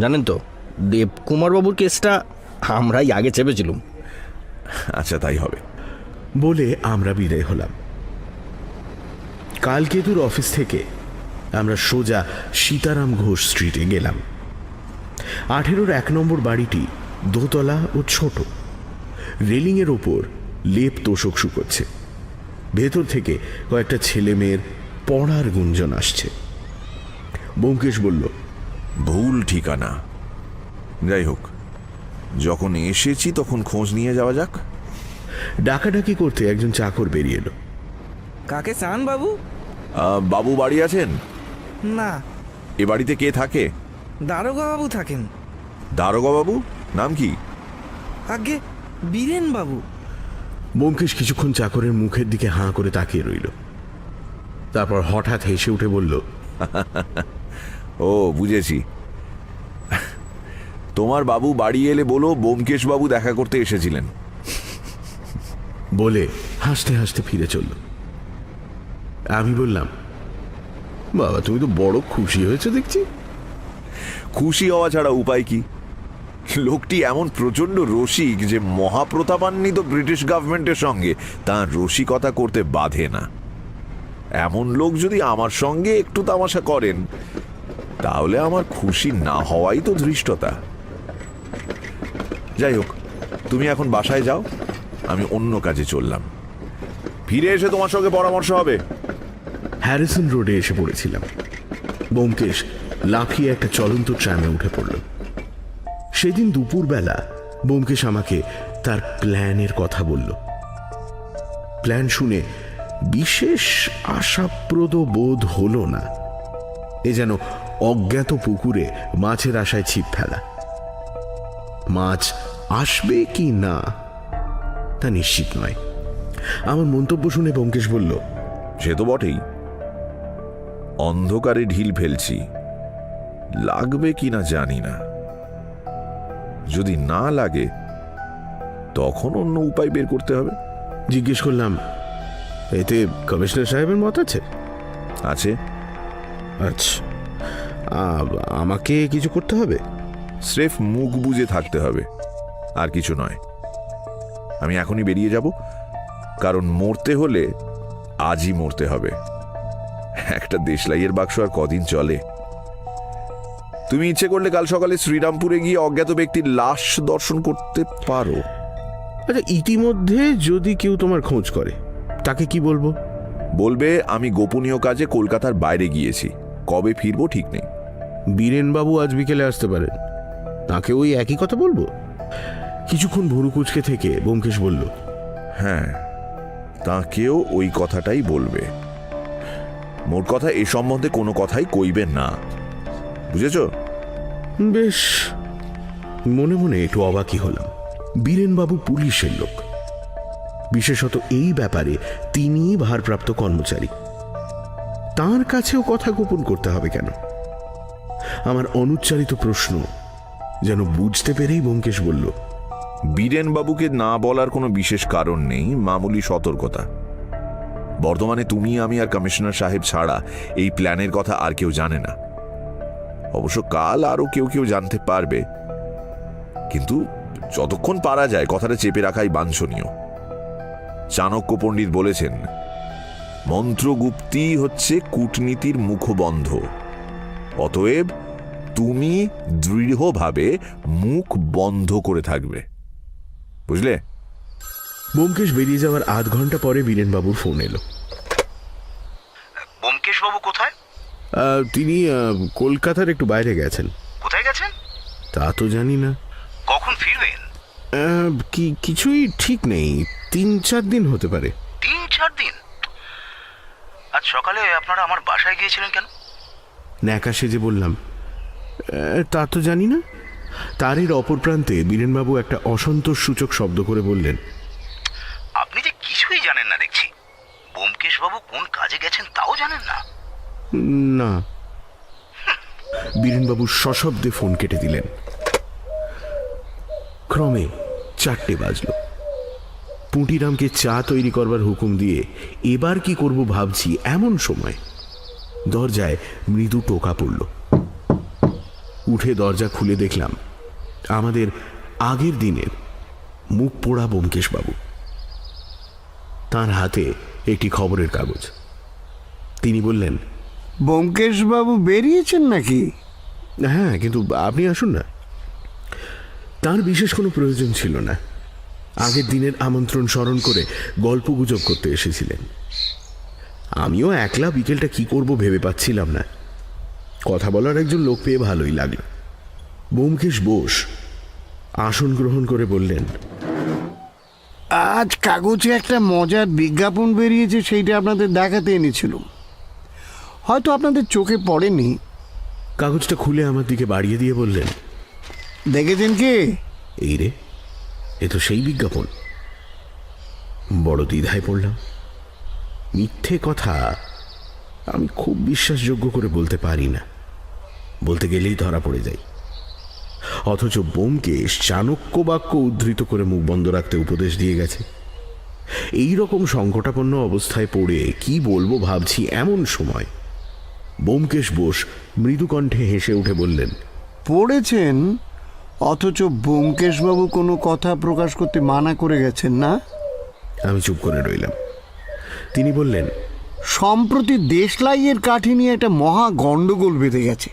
জানেন তো, দেবকুমারবাবুর কেসটা আমরাই আগে চেপেছিলুম। আচ্ছা, তাই হবে। বলে আমরা বিদায় হলাম। কালকেতুর অফিস থেকে আমরা সোজা সীতারাম ঘোষ স্ট্রিটে গেলাম। 18 1 নম্বর বাড়িটি দোতলা ও ছোট। রেলিংয়ের ওপর লেপ তোষক শুকোচ্ছে। ভেতর থেকে কয়েকটা ছেলে মেয়ের পড়ার গুঞ্জন আসছে। ব্যোমকেশ বলল, ভুল ঠিকানা। যাই হোক, যখন এসেছি তখন খোঁজ নিয়ে যাওয়া যাক। ডাকাডাকি করতে একজন চাকর বেরিয়ে এলো। কাকে চান বাবু? বাবু বাড়ি আছেন? না, এ বাড়িতে কে থাকে? দারোগা বাবু থাকেন। দারোগা বাবু? নাম কি? আগে বীরেন বাবু। ব্যোমকেশ কিছুক্ষণ চাকরের মুখের দিকে হাঁ করে তাকিয়ে রইল। তারপর হঠাৎ হেসে উঠে বলল, ও, বুঝেছি। তোমার বাবু বাড়ি এলে বলো ব্যোমকেশ বাবু দেখা করতে এসেছিলেন। বলে হাসতে হাসতে ফিরে চলল। আমি বললাম, বাবা, তুমি তো বড় খুশি হয়েছে দেখছি। খুশি হওয়া ছাড়া উপায় কি? লোকটি এমন প্রচন্ড রসিক যে মহাপ্রতাপান্বিত ব্রিটিশ গভর্নমেন্টের সঙ্গে তার রসিকতা করতে বাধে না। এমন লোক যদি আমার সঙ্গে একটু তামাশা করেন, তাহলে আমার খুশি না হওয়াই তো ধৃষ্টতা। যাই হোক, তুমি এখন বাসায় যাও, আমি অন্য কাজে চললাম। ফিরে এসে তোমার সঙ্গে পরামর্শ হবে। হ্যারিসন রোডে এসে পড়েছিলাম। ব্যোমকেশ লাফিয়ে একটা চলন্ত ট্রামে উঠে পড়ল। সেদিন দুপুরবেলা ব্যোমকেশ আমাকে তার প্ল্যানের কথা বলল। প্ল্যান শুনে বিশেষ আশাপ্রদ বোধ হলো না। এ যেন অজ্ঞাত পুকুরে মাছের আশায় ছিপ ফেলা। মাছ আসবে কি না তা নিশ্চিত নয়। আমার মন্তব্য শুনে ব্যোমকেশ বলল, সে তো বটেই। অন্ধকারে ঢিল ফেলছি, লাগবে কিনা জানি না। যদি না লাগে তখন অন্য উপায় বের করতে হবে। জিজ্ঞেস করলাম, এতে কমিশনার সাহেবের মত আছে? আছে। আচ্ছা, আমাকে কিছু করতে হবে? স্রেফ মুখ বুজে থাকতে হবে, আর কিছু নয়। আমি এখনই বেরিয়ে যাব, কারণ মরতে হলে আজই মরতে হবে। একটা দেশলাইয়ের বাক্স আর কদিন চলে? তুমি ইচ্ছে করলে কাল সকালে শ্রীরামপুরে গিয়ে অজ্ঞাত ব্যক্তির লাশ দর্শন করতে পারো। আচ্ছা, ইতিমধ্যে যদি কেউ তোমার খোঁজ করে, তাকে কি বলবো? বলবে আমি গোপনীয় কাজে কলকাতার বাইরে গিয়েছি, কবে ফিরবো ঠিক নেই। বীরেনবাবু আজ বিকেলে আসতে পারেন, তাকে ওই একই কথা বলবো? কিছুক্ষণ ভুরু কুচকে থেকে ব্যোমকেশ বলল, হ্যাঁ, তাকেও ওই কথাটাই বলবে। মোট কথা, এ সম্বন্ধে কোনো কথাই কইবেন না, বুঝেছ? বেশ। মনে মনে একটু অবাকই হলাম। বীরেনবাবু পুলিশের লোক, বিশেষত এই ব্যাপারে তিনি ভারপ্রাপ্ত কর্মচারী। তার কাছেও কথা গোপন করতে হবে কেন? আমার অনুচ্চারিত প্রশ্ন যেন বুঝতে পেরেই ব্যোমকেশ বলল, বীরেনবাবুকে না বলার কোনো বিশেষ কারণ নেই, মামুলি সতর্কতা। বর্তমানে তুমি, আমি আর কমিশনার সাহেব ছাড়া এই প্ল্যানের কথা আর কেউ জানে না। অবশ্য কাল আরো কেউ কেউ জানতে পারবে, কিন্তু যতক্ষণ পারা যায় কথাটা চেপে রাখাই বাঞ্ছনীয়। চাণক্য পণ্ডিত বলেছেন, মন্ত্রগুপ্তি হচ্ছে কূটনীতির মুখবন্ধ। অতএব তুমি দৃঢ়ভাবে মুখ বন্ধ করে থাকবে, বুঝলে? ব্যোমকেশ বেরিয়ে যাওয়ার আধ ঘন্টা পরে বীরেনবাবুর ফোন এলো। ব্যোমকেশ বাবু কোথায়? তিনি কলকাতার একটু বাইরে গেছেন। কোথায় গেছেন? তা তো জানি না। কখন ফিরবেন? কিছুই ঠিক নেই, 3-4 দিন হতে পারে। 3-4 দিন? আজ সকালে আপনারা আমার বাসায় গিয়েছিলেন কেন? ন্যাকা সেজে বললাম, তা তো জানি না। তারের অপর প্রান্তে বীরেনবাবু একটা অসন্তোষ সূচক শব্দ করে বললেন, আপনি যে কিছুই জানেন না দেখছি। ব্যোমকেশ বাবু কোন কাজে গেছেন তাও জানেন না? না। বীরেনবাবু সশব্দে ফোন কেটে দিলেন। ক্রমে 4টে বাজল। পুঁটিরামকে চা তৈরি করবার হুকুম দিয়ে এবার কি করব ভাবছি, এমন সময় দরজায় মৃদু টোকা পড়ল। উঠে দরজা খুলে দেখলাম আমাদের আগের দিনের মুখ পোড়া ব্যোমকেশবাবু। তার হাতে একটি খবরের কাগজ। তিনি বললেন, ব্যোমকেশবাবু বেরিয়েছেন নাকি? হ্যাঁ, কিন্তু আপনি আসুন না। তার বিশেষ কোনো প্রয়োজন ছিল না। আগের দিনের আমন্ত্রণ স্মরণ করে গল্পগুজব করতে এসেছিলেন। আমিও একলা বিকেলটা কি করব ভেবে পাচ্ছিলাম না। কথা বলার একজন লোক পেয়ে ভালোই লাগলো। ব্যোমকেশ বোস আসন গ্রহণ করে বললেন, আজ কাগজে একটা মজার বিজ্ঞাপন বেরিয়েছে, সেইটা আপনাদের দেখাতে এনেছিলাম। হয়তো আপনাদের চোখে পড়েনি। কাগজটা খুলে আমার দিকে বাড়িয়ে দিয়ে বললেন, দেখেছেন কি? এই রে, এ তো সেই বিজ্ঞাপন। বড় দ্বিধায় পড়লাম। মিথ্যে কথা আমি খুব বিশ্বাসযোগ্য করে বলতে পারি না, বলতে গেলেই ধরা পড়ে যাই। অথচ ব্যোমকেশ চাণক্য বাক্য উদ্ধৃত করে মুখ বন্ধ রাখতে উপদেশ দিয়ে গেছে। এই রকম সংকটাপন্ন অবস্থায় পড়ে কি বলবো ভাবছি, এমন সময় ব্যোমকেশ বোস মৃদুকণ্ঠে হেসে উঠে বললেন, পড়েছেন, অথচ ব্যোমকেশবাবু কোনো কথা প্রকাশ করতে মানা করে গেছেন না? আমি চুপ করে রইলাম। তিনি বললেন, সম্প্রতি দেশলাইয়ের কাঠি নিয়ে একটা মহা গণ্ডগোল বেঁধে গেছে।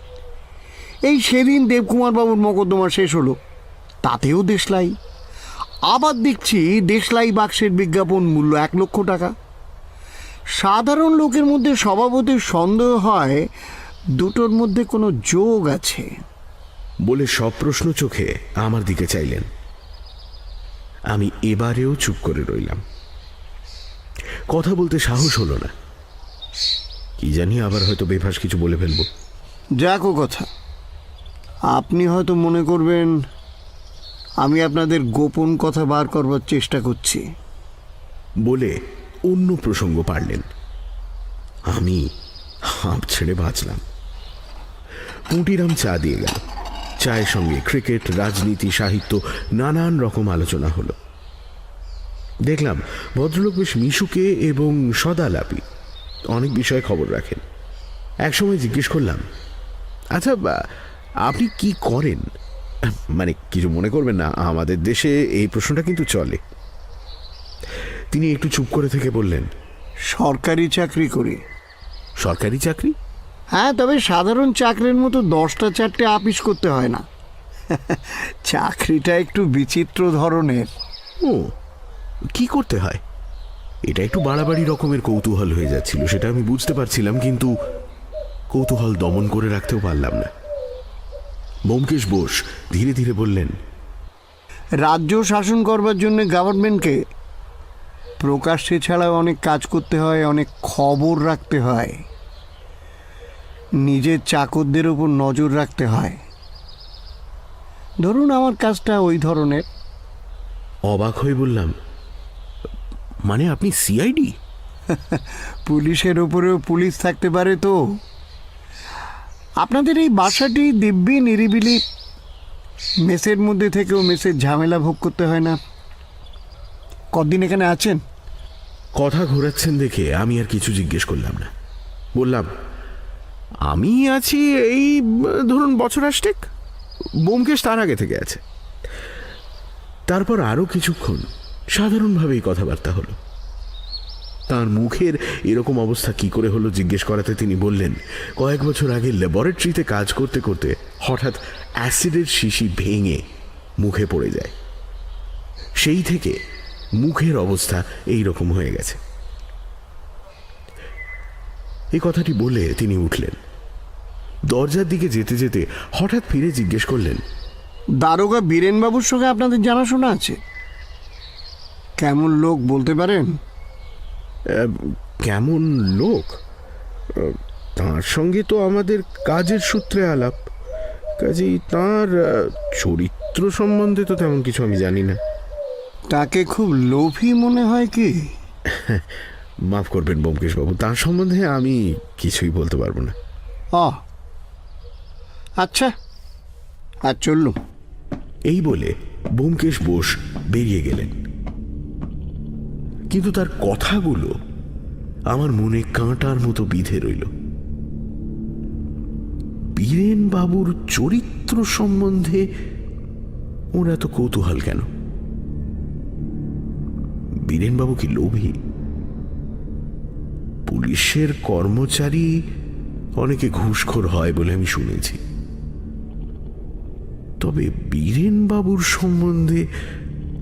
এই সেদিন দেবকুমারবাবুর মোকদ্দমা শেষ হলো, তাতেও দেশলাই। আবার দেখছি দেশলাই বাক্সের বিজ্ঞাপন মূল্য 1 লক্ষ টাকা। সাধারণ লোকের মধ্যে স্বভাবতই সন্দেহ হয় দুটোর মধ্যে কোনো যোগ আছে। বলে সব প্রশ্ন চোখে আমার দিকে চাইলেন। আমি এবারেও চুপ করে রইলাম। কথা বলতে সাহস হলো না। কি জানি আবার হয়তো বেফাস কিছু বলে ফেলবো। যাক ও কথা, আপনি হয়তো মনে করবেন আমি আপনাদের গোপন কথা বার করবার চেষ্টা করছি। বলে অন্য প্রসঙ্গ পারলেন। আমি হাঁপ ছেড়ে বাঁচলাম। পুঁটিরাম চা দিয়ে গেল। চায়ের সঙ্গে ক্রিকেট, রাজনীতি, সাহিত্য নানান রকম আলোচনা হলো। দেখলাম ভদ্রলোক বেশ মিশুকে এবং সদালাপি, অনেক বিষয়ে খবর রাখেন। একসময় জিজ্ঞেস করলাম, আচ্ছা আপনি কি করেন? মানে কিছু মনে করবেন না, আমাদের দেশে এই প্রশ্নটা কিন্তু চলে। তিনি একটু চুপ করে থেকে বললেন, সরকারি চাকরি করি। সরকারি চাকরি? হ্যাঁ, তবে সাধারণ চাকরির মতো 10টা 4টে আপিস করতে হয় না। চাকরিটা একটু বিচিত্র ধরনের। ও, কি করতে হয়? এটা একটু বাড়াবাড়ি রকমের কৌতূহল হয়ে যাচ্ছিল, সেটা আমি বুঝতে পারছিলাম, কিন্তু কৌতূহল দমন করে রাখতেও পারলাম না। ব্যোমকেশ বোস ধীরে ধীরে বললেন, রাজ্য শাসন করবার জন্য গভর্নমেন্টকে প্রকাশ্যে ছাড়াও অনেক কাজ করতে হয়, অনেক খবর রাখতে হয়, নিজের চাকরদের উপর নজর রাখতে হয়। ধরুন আমার কাজটা ওই ধরনের। অবাক হয়ে বললাম, মানে আপনি সিআইডি? পুলিশের ওপরেও পুলিশ থাকতে পারে তো। আপনাদের এই বাসাটি দিব্যি নিরিবিলি, মেসের মধ্যে থেকেও মেসের ঝামেলা ভোগ করতে হয় না। কদিন এখানে আছেন? কথা ঘোরাচ্ছেন দেখে আমি আর কিছু জিজ্ঞেস করলাম না। বললাম, আমি আছি এই ধরুন বছর 8 ব্যোমকেশ তার আগে থেকে আছে। তারপর আরো কিছুক্ষণ সাধারণভাবেই কথাবার্তা হলো। তার মুখের এরকম অবস্থা কি করে হলো জিজ্ঞেস করাতে তিনি বললেন, কয়েক বছর আগে ল্যাবরেটরিতে কাজ করতে করতে হঠাৎ অ্যাসিডের শিশি ভেঙে মুখে পড়ে যায়। সেই থেকে মুখের অবস্থা এই রকম হয়ে গেছে। এই কথাটি বলে তিনি উঠলেন। দরজার দিকে যেতে যেতে হঠাৎ ফিরে জিজ্ঞেস করলেন, দারোগা বীরেনবাবুর সঙ্গে আপনাদের জানাশোনা আছে? কেমন লোক বলতে পারেন? কেমন লোক? তার সঙ্গে তো আমাদের কাজের সূত্রে আলাপ, কাজেই তার চরিত্র সম্বন্ধে তো তেমন কিছু আমি জানি না। তাকে খুব লোভী মনে হয় কি? মাফ করবেন ব্যোমকেশবাবু, তার সম্বন্ধে আমি কিছুই বলতে পারবো না। আচ্ছা, আর চললুম। এই বলে ব্যোমকেশ বোস বেরিয়ে গেলেন। কিন্তু তার কথাগুলো আমার মনে কাঁটার মতো বিঁধে রইল। বীরেন বাবুর চরিত্র সম্বন্ধে ওর এত কৌতূহল কেন? বীরেনবাবু কি লোভী? পুলিশের কর্মচারী অনেকে ঘুষখোর হয় বলে আমি শুনেছি, তবে বীরেনবাবুর সম্বন্ধে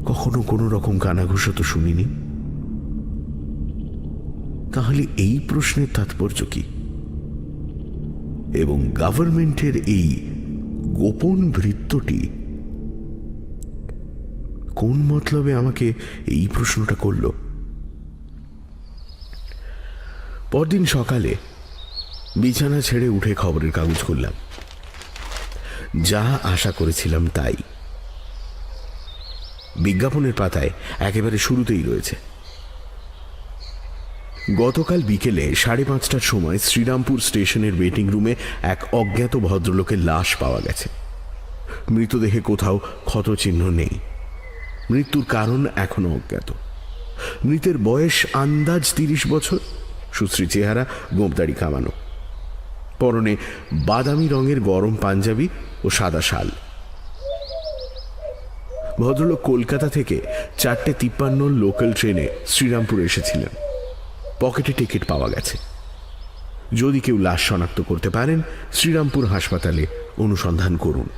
কখনো কোনো রকম কানাঘুষো তো শুনিনি। তাহলে এই প্রশ্নের তাৎপর্য কি? এবং গভর্নমেন্টের এই গোপন ভৃত্যটি কোন মতলবে আমাকে এই প্রশ্নটা করল? পরদিন সকালে বিছানা ছেড়ে উঠে খবরের কাগজ খুললাম। যা আশা করেছিলাম তাই। বিজ্ঞাপনের পাতায় একেবারে শুরুতেই রয়েছে, গতকাল বিকেলে 5:30টার সময় শ্রীরামপুর স্টেশনের ওয়েটিং রুমে এক অজ্ঞাত ভদ্রলোকের লাশ পাওয়া গেছে। মৃতদেহে কোথাও ক্ষতচিহ্ন নেই। মৃত্যুর কারণ এখনো অজ্ঞাত। মৃতের বয়স আন্দাজ 30 বছর, সুশ্রী চেহারা, গোঁপদাড়ি কামানো, পরনে বাদামি রঙের গরম পাঞ্জাবি ও সাদা শাল। ভদ্রলোক কলকাতা থেকে 4:53 লোকাল ট্রেনে শ্রীরামপুর এসেছিলেন। পকেটে টিকিট পাওয়া গেছে। যদি কেউ লাশ শনাক্ত করতে পারেন, শ্রীরামপুর হাসপাতালে অনুসন্ধান করুন।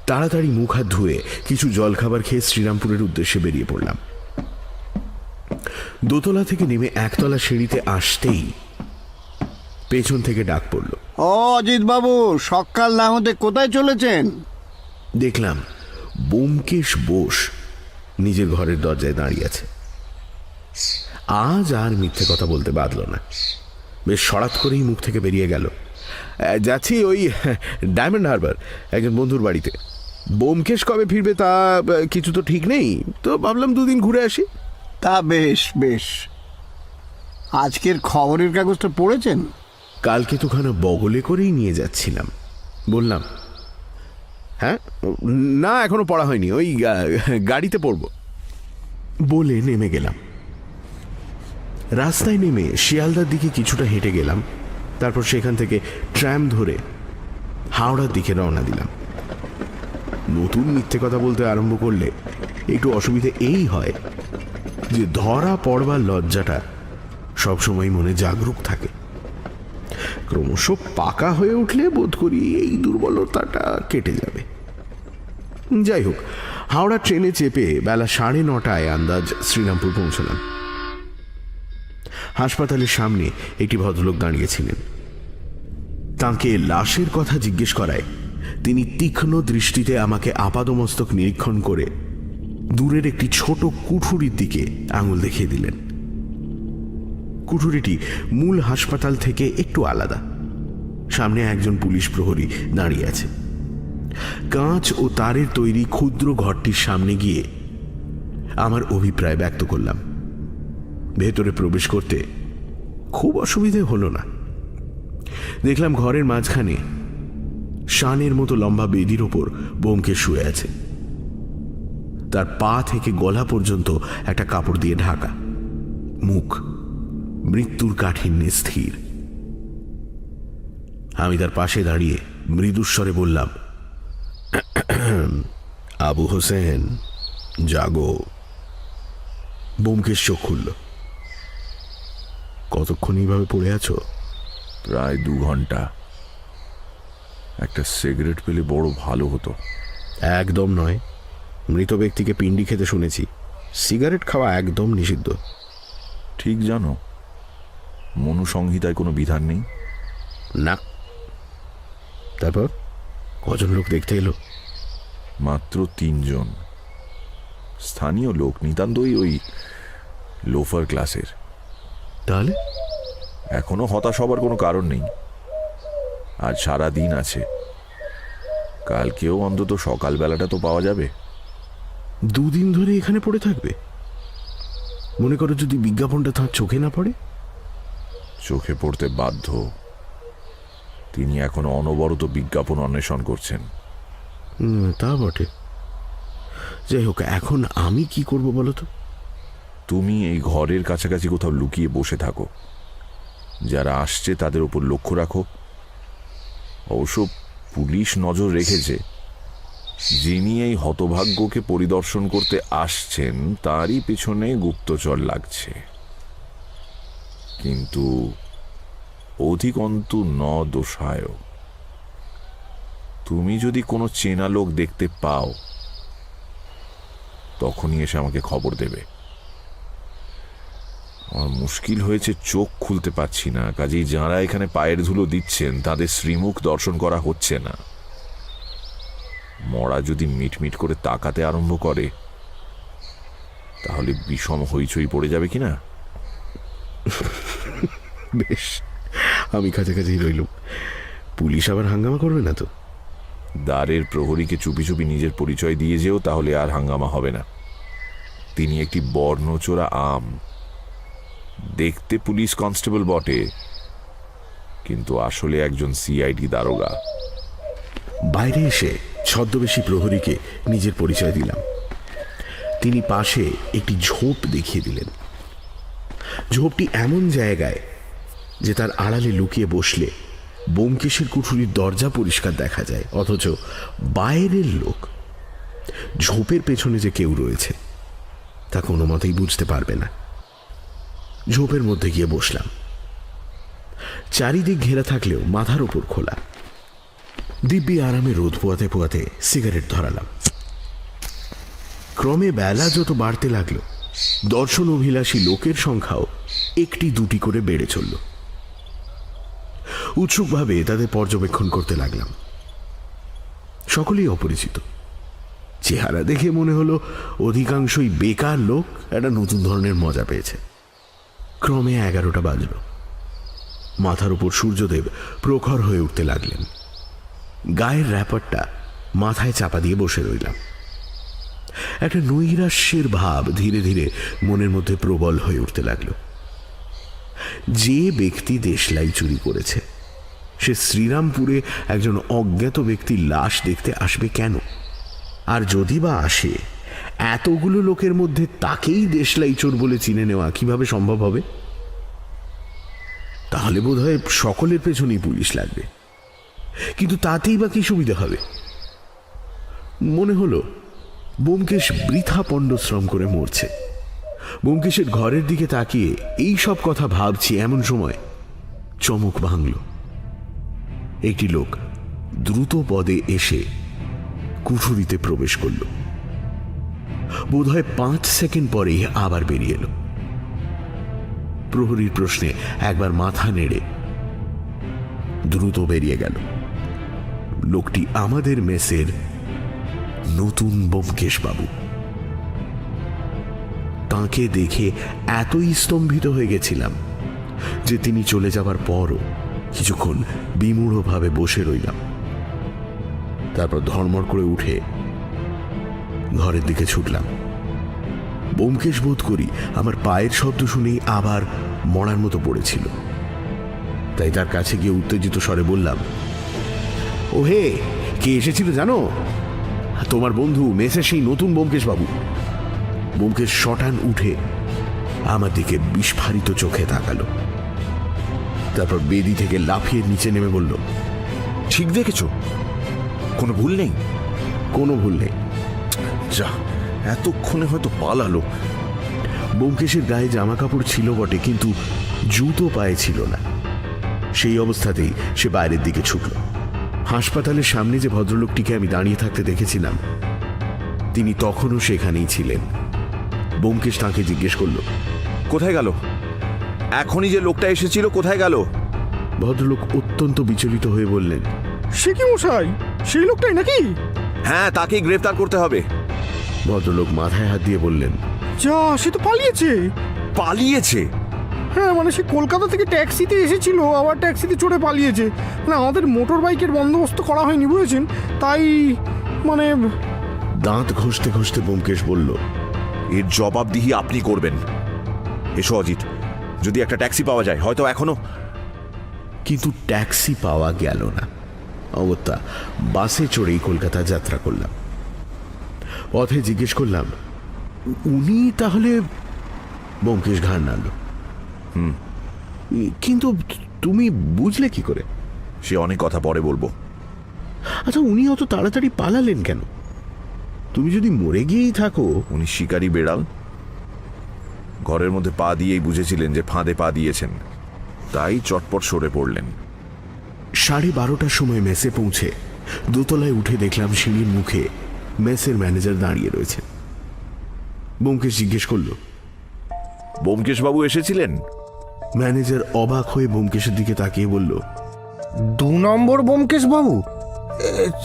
তাড়াতাড়ি মুখ হাত ধুয়ে কিছু জলখাবার খেয়ে শ্রীরামপুরের উদ্দেশ্যে বেরিয়ে পড়লাম। দোতলা থেকে নেমে একতলা সিঁড়িতে আসতেই পেছন থেকে ডাক পড়ল, ও অজিত বাবু, সকাল না হতে কোথায় চলেছেন? দেখলাম ব্যোমকেশ বোস নিজের ঘরের দরজায় দাঁড়িয়ে আছে। আজ আর মিথ্যে কথা বলতে বাধল না। বেশ সরাত করেই মুখ থেকে বেরিয়ে গেল, যাচ্ছি ওই ডায়মন্ড হারবার একজন বন্ধুর বাড়িতে। ব্যোমকেশ কবে ফিরবে তা কিছু তো ঠিক নেই, তো ভাবলাম 2 দিন ঘুরে আসি। তা বেশ বেশ। আজকের খবরের কাগজটা পড়েছেন? কালকে তোখানে বগলে করেই নিয়ে যাচ্ছিলাম। বললাম, হ্যাঁ, না এখনো পড়া হয়নি, ওই গাড়িতে পড়ব বলে নেমে গেলাম। রাস্তায় নেমে শিয়ালদার দিকে কিছুটা হেঁটে গেলাম। তারপর সেখান থেকে ট্রাম ধরে হাওড়ার দিকে রওনা দিলাম। নতুন মিথ্যে কথা বলতে আরম্ভ করলে একটু অসুবিধে এই হয় যে ধরা পড়বার লজ্জাটা সবসময় মনে জাগরুক থাকে। ক্রমশ পাকা হয়ে উঠলে বোধ করি এই দুর্বলতাটা কেটে যাবে। যাই হোক, হাওড়া ট্রেনে চেপে বেলা 9:30টায় আন্দাজ শ্রীরামপুর পৌঁছলাম। হাসপাতালের সামনে একটি ভদ্রলোক দাঁড়িয়েছিলেন। তাঁকে লাশের কথা জিজ্ঞেস করায় তিনি তীক্ষ্ণ দৃষ্টিতে আমাকে আপাদমস্তক নিরীক্ষণ করে দূরের একটি ছোট কুঠুরির দিকে আঙুল দেখিয়ে দিলেন। কুঠুরিটি মূল হাসপাতাল থেকে একটু আলাদা। সামনে একজন পুলিশ প্রহরী দাঁড়িয়ে আছে। কাঁচ ও তারের তৈরি ক্ষুদ্র ঘরটির সামনে গিয়ে আমার অভিপ্রায় ব্যক্ত করলাম। ভেতরে প্রবেশ করতে খুব অসুবিধে হলো না। দেখলাম ঘরের মাঝখানে শানের মতো লম্বা বেদির ওপর ব্যোমকেশ শুয়ে আছে। তার পা থেকে গলা পর্যন্ত একটা কাপড় দিয়ে ঢাকা, মুখ মৃত্যুর কাঠিন্যে স্থির। আমি তার পাশে দাঁড়িয়ে মৃদুস্বরে বললাম, আবু হোসেন, জাগো। ব্যোমকেশ চোখ খুলল। কতক্ষণ এইভাবে পড়ে আছো? প্রায় 2 ঘন্টা। একটা সিগারেট পেলে বড় ভালো হতো। একদম নয়, মৃত ব্যক্তিকে পিণ্ডি খেতে শুনেছি। সিগারেট খাওয়া একদম নিষিদ্ধ। ঠিক জানো, মনুসংহিতায় কোনো বিধান নেই? না। তারপর কজন লোক দেখতে এলো? মাত্র 3 জন। স্থানীয় লোক, নিতান্তই ওই লোফার ক্লাসের। তাহলে এখনো হতাশ হবার কোনো কারণ নেই। আজ সারা দিন আছে, কালকেও অন্তত সকালবেলাটা তো পাওয়া যাবে। 2 দিন ধরে এখানে পড়ে থাকবে? মনে করো যদি বিজ্ঞাপনটা তাঁর চোখে না পড়ে? চোখে পড়তে বাধ্য। তিনি এখনো অনবরত বিজ্ঞাপন অন্বেষণ করছেন। তা বটে। যাই হোক, এখন আমি কি করব বলো তো? তুমি এই ঘরের কাছাকাছি কোথাও লুকিয়ে বসে থাকো। যারা আসছে তাদের উপর লক্ষ্য রাখো। অবশ্য পুলিশ নজর রেখেছে, যিনি এই হতভাগ্যকে পরিদর্শন করতে আসছেন তারই পেছনে গুপ্তচর লাগছে, কিন্তু অধিকন্তু ন দোষায়। তুমি যদি কোনো চেনা লোক দেখতে পাও তখনই এসে আমাকে খবর দেবে। আমার মুশকিল হয়েছে, চোখ খুলতে পারছি না, কাজেই যাঁরা এখানে পায়ের ধুলো দিচ্ছেন তাদের শ্রীমুখ দর্শন করা হচ্ছে না। মরা যদি মিটমিট করে তাকাতে আরম্ভ করে তাহলে বিষম হইচই পড়ে যাবে কিনা। বেশ, আমি কাছাকাছি রইলুম। পুলিশ আবার হাঙ্গামা করবে না তো? দ্বারের প্রহরীকে চুপি চুপি নিজের পরিচয় দিয়ে যেও, তাহলে আর হাঙ্গামা হবে না। তিনি একটি বর্ণচোরা আম, দেখতে পুলিশ কনস্টেবল বটে, কিন্তু আসলে একজন সিআইডি দারোগা। বাইরে এসে ছদ্মবেশী প্রহরীকে নিজের পরিচয় দিলাম। তিনি পাশে একটি ঝোপ দেখিয়ে দিলেন। ঝোপটি এমন জায়গায় যে তার আড়ালে লুকিয়ে বসলে ব্যোমকেশের কুঠুরির দরজা পরিষ্কার দেখা যায়, অথচ বাইরের লোক ঝোপের পেছনে যে কেউ রয়েছে তা কোনো মতেই বুঝতে পারবে না। ঝোপের মধ্যে গিয়ে বসলাম। চারিদিক ঘেরা থাকলেও মাথার উপর খোলা। দিব্যি আরামে রোদ পোয়াতে পোয়াতে সিগারেট ধরালাম। ক্রমে বেলা যত বাড়তে লাগলো, দর্শন অভিলাষী লোকের সংখ্যাও একটি দুটি করে বেড়ে চলল। উৎসুকভাবে তাদের পর্যবেক্ষণ করতে লাগলাম। সকলেই অপরিচিত। চেহারা দেখে মনে হলো অধিকাংশই বেকার লোক একটা নতুন ধরনের মজা পেয়েছে। ক্রমে 11টা বাজল। মাথার উপর সূর্যদেব প্রখর হয়ে উঠতে লাগলেন। গায়ের র্যাপারটা মাথায় চাপা দিয়ে বসে রইলাম। একটা নৈরাশ্যের ভাব ধীরে ধীরে মনের মধ্যে প্রবল হয়ে উঠতে লাগলো। যে ব্যক্তি দেশলাই চুরি করেছে সে শ্রীরামপুরে একজন অজ্ঞাত ব্যক্তির লাশ দেখতে আসবে কেন? আর যদি বা আসে, এতগুলো লোকের মধ্যে তাকেই দেশলাই চোর বলে চিনে নেওয়া কিভাবে সম্ভব হবে? তাহলে বোধহয় সকলের পেছনেই পুলিশ লাগবে। কিন্তু তাতেই বা কি সুবিধা হবে? মনে হলো ব্যোমকেশ বৃথা পণ্ডশ্রম করে মরছে। ব্যোমকেশের ঘরের দিকে তাকিয়ে এই সব কথা ভাবছি এমন সময় চমক ভাঙল। একটি লোক দ্রুত পদে এসে কুঠুরিতে প্রবেশ করল। বোধহয় 5 সেকেন্ড পরেই আবার বেরিয়ে এলো। প্রহরীর প্রশ্নে একবার মাথা নেড়ে দ্রুত বেরিয়ে গেল। লোকটি আমাদের মেসের নতুন ব্যোমকেশ বাবু। তাঁকে দেখে এতই স্তম্ভিত হয়ে গেছিলাম যে তিনি চলে যাবার পরও কিছুক্ষণ বিমূঢ়ভাবে বসে রইলাম। তারপর ধর্মড় করে উঠে ঘরের দিকে ছুটলাম। ব্যোমকেশ বোধ করি আমার পায়ের শব্দ শুনেই আবার মরার মতো পড়েছিল। তাই তার কাছে গিয়ে উত্তেজিত স্বরে বললাম, ও হে, কে এসেছিল জানো? তোমার বন্ধু মেসের সেই নতুন ব্যোমকেশ বাবু। ব্যোমকেশ শটান উঠে আমার দিকে বিস্ফারিত চোখে তাকালো। তারপর বেদি থেকে লাফিয়ে নিচে নেমে বলল, ঠিক দেখেছ? কোনো ভুল নেই? কোনো ভুল নেই। যা, এতক্ষণে হয়তো পালালো। ব্যোমকেশের গায়ে জামা কাপড় ছিল বটে, কিন্তু জুতো পায়ে ছিল না। সেই অবস্থাতেই সে বাইরের দিকে ছুটল। হাসপাতালের সামনে যে ভদ্রলোকটিকে আমি দাঁড়িয়ে থাকতে দেখেছিলাম তিনি তখনও সেখানেই ছিলেন। ব্যোমকেশ তাঁকে জিজ্ঞেস করল, কোথায় গেল? এখনই যে লোকটা এসেছিল কোথায় গেল? ভদ্রলোক অত্যন্ত বিচলিত হয়ে বললেন, সে কি মশাই, সেই লোকটাই নাকি? হ্যাঁ, তাকেই গ্রেফতার করতে হবে। ভদ্রলোক মাথায় হাত দিয়ে বললেন, যা, সে তো পালিয়েছে। পালিয়েছে? হ্যাঁ, মানে সে কলকাতা থেকে ট্যাক্সিতে এসেছিল, আবার ট্যাক্সিতে চড়ে পালিয়েছে। না, আমাদের মোটর বাইকের বন্দোবস্ত করা হয়নি, বুঝেছেন, তাই মানে। দাঁত ঘষতে ঘষতে ব্যোমকেশ বলল, এর জবাবদিহি আপনি করবেন। এসো অজিত, যদি একটা ট্যাক্সি পাওয়া যায়, হয়তো এখনো। কিন্তু ট্যাক্সি পাওয়া গেল না। অগত্যা বাসে চড়েই কলকাতা যাত্রা করলাম। পথে জিজ্ঞেস করলাম, উনি তাহলে? ব্যোমকেশ ঘাড় নাড়ল। কিন্তু তুমি বুঝলে কি করে? সে অনেক কথা পরে বলবো। আচ্ছা, উনি অত তাড়াতাড়ি পালালেন কেন? তুমি যদি মরে গিয়েই থাকো। উনি শিকারী বেড়াল, ঘরের মধ্যে পা দিয়েই বুঝেছিলেন যে ফাঁদে পা দিয়েছেন, তাই চটপট সরে পড়লেন। 12:30টার সময় মেসে পৌঁছে দোতলায় উঠে দেখলাম সিঁড়ির মুখে মেসের ম্যানেজার দাঁড়িয়ে রয়েছে। ব্যোমকেশ জিজ্ঞেস করল, ব্যোমকেশ বাবু এসেছিলেন? ম্যানেজার অবাক হয়ে ব্যোমকেশের দিকে তাকিয়ে বলল, 2 নম্বর ব্যোমকেশ বাবু,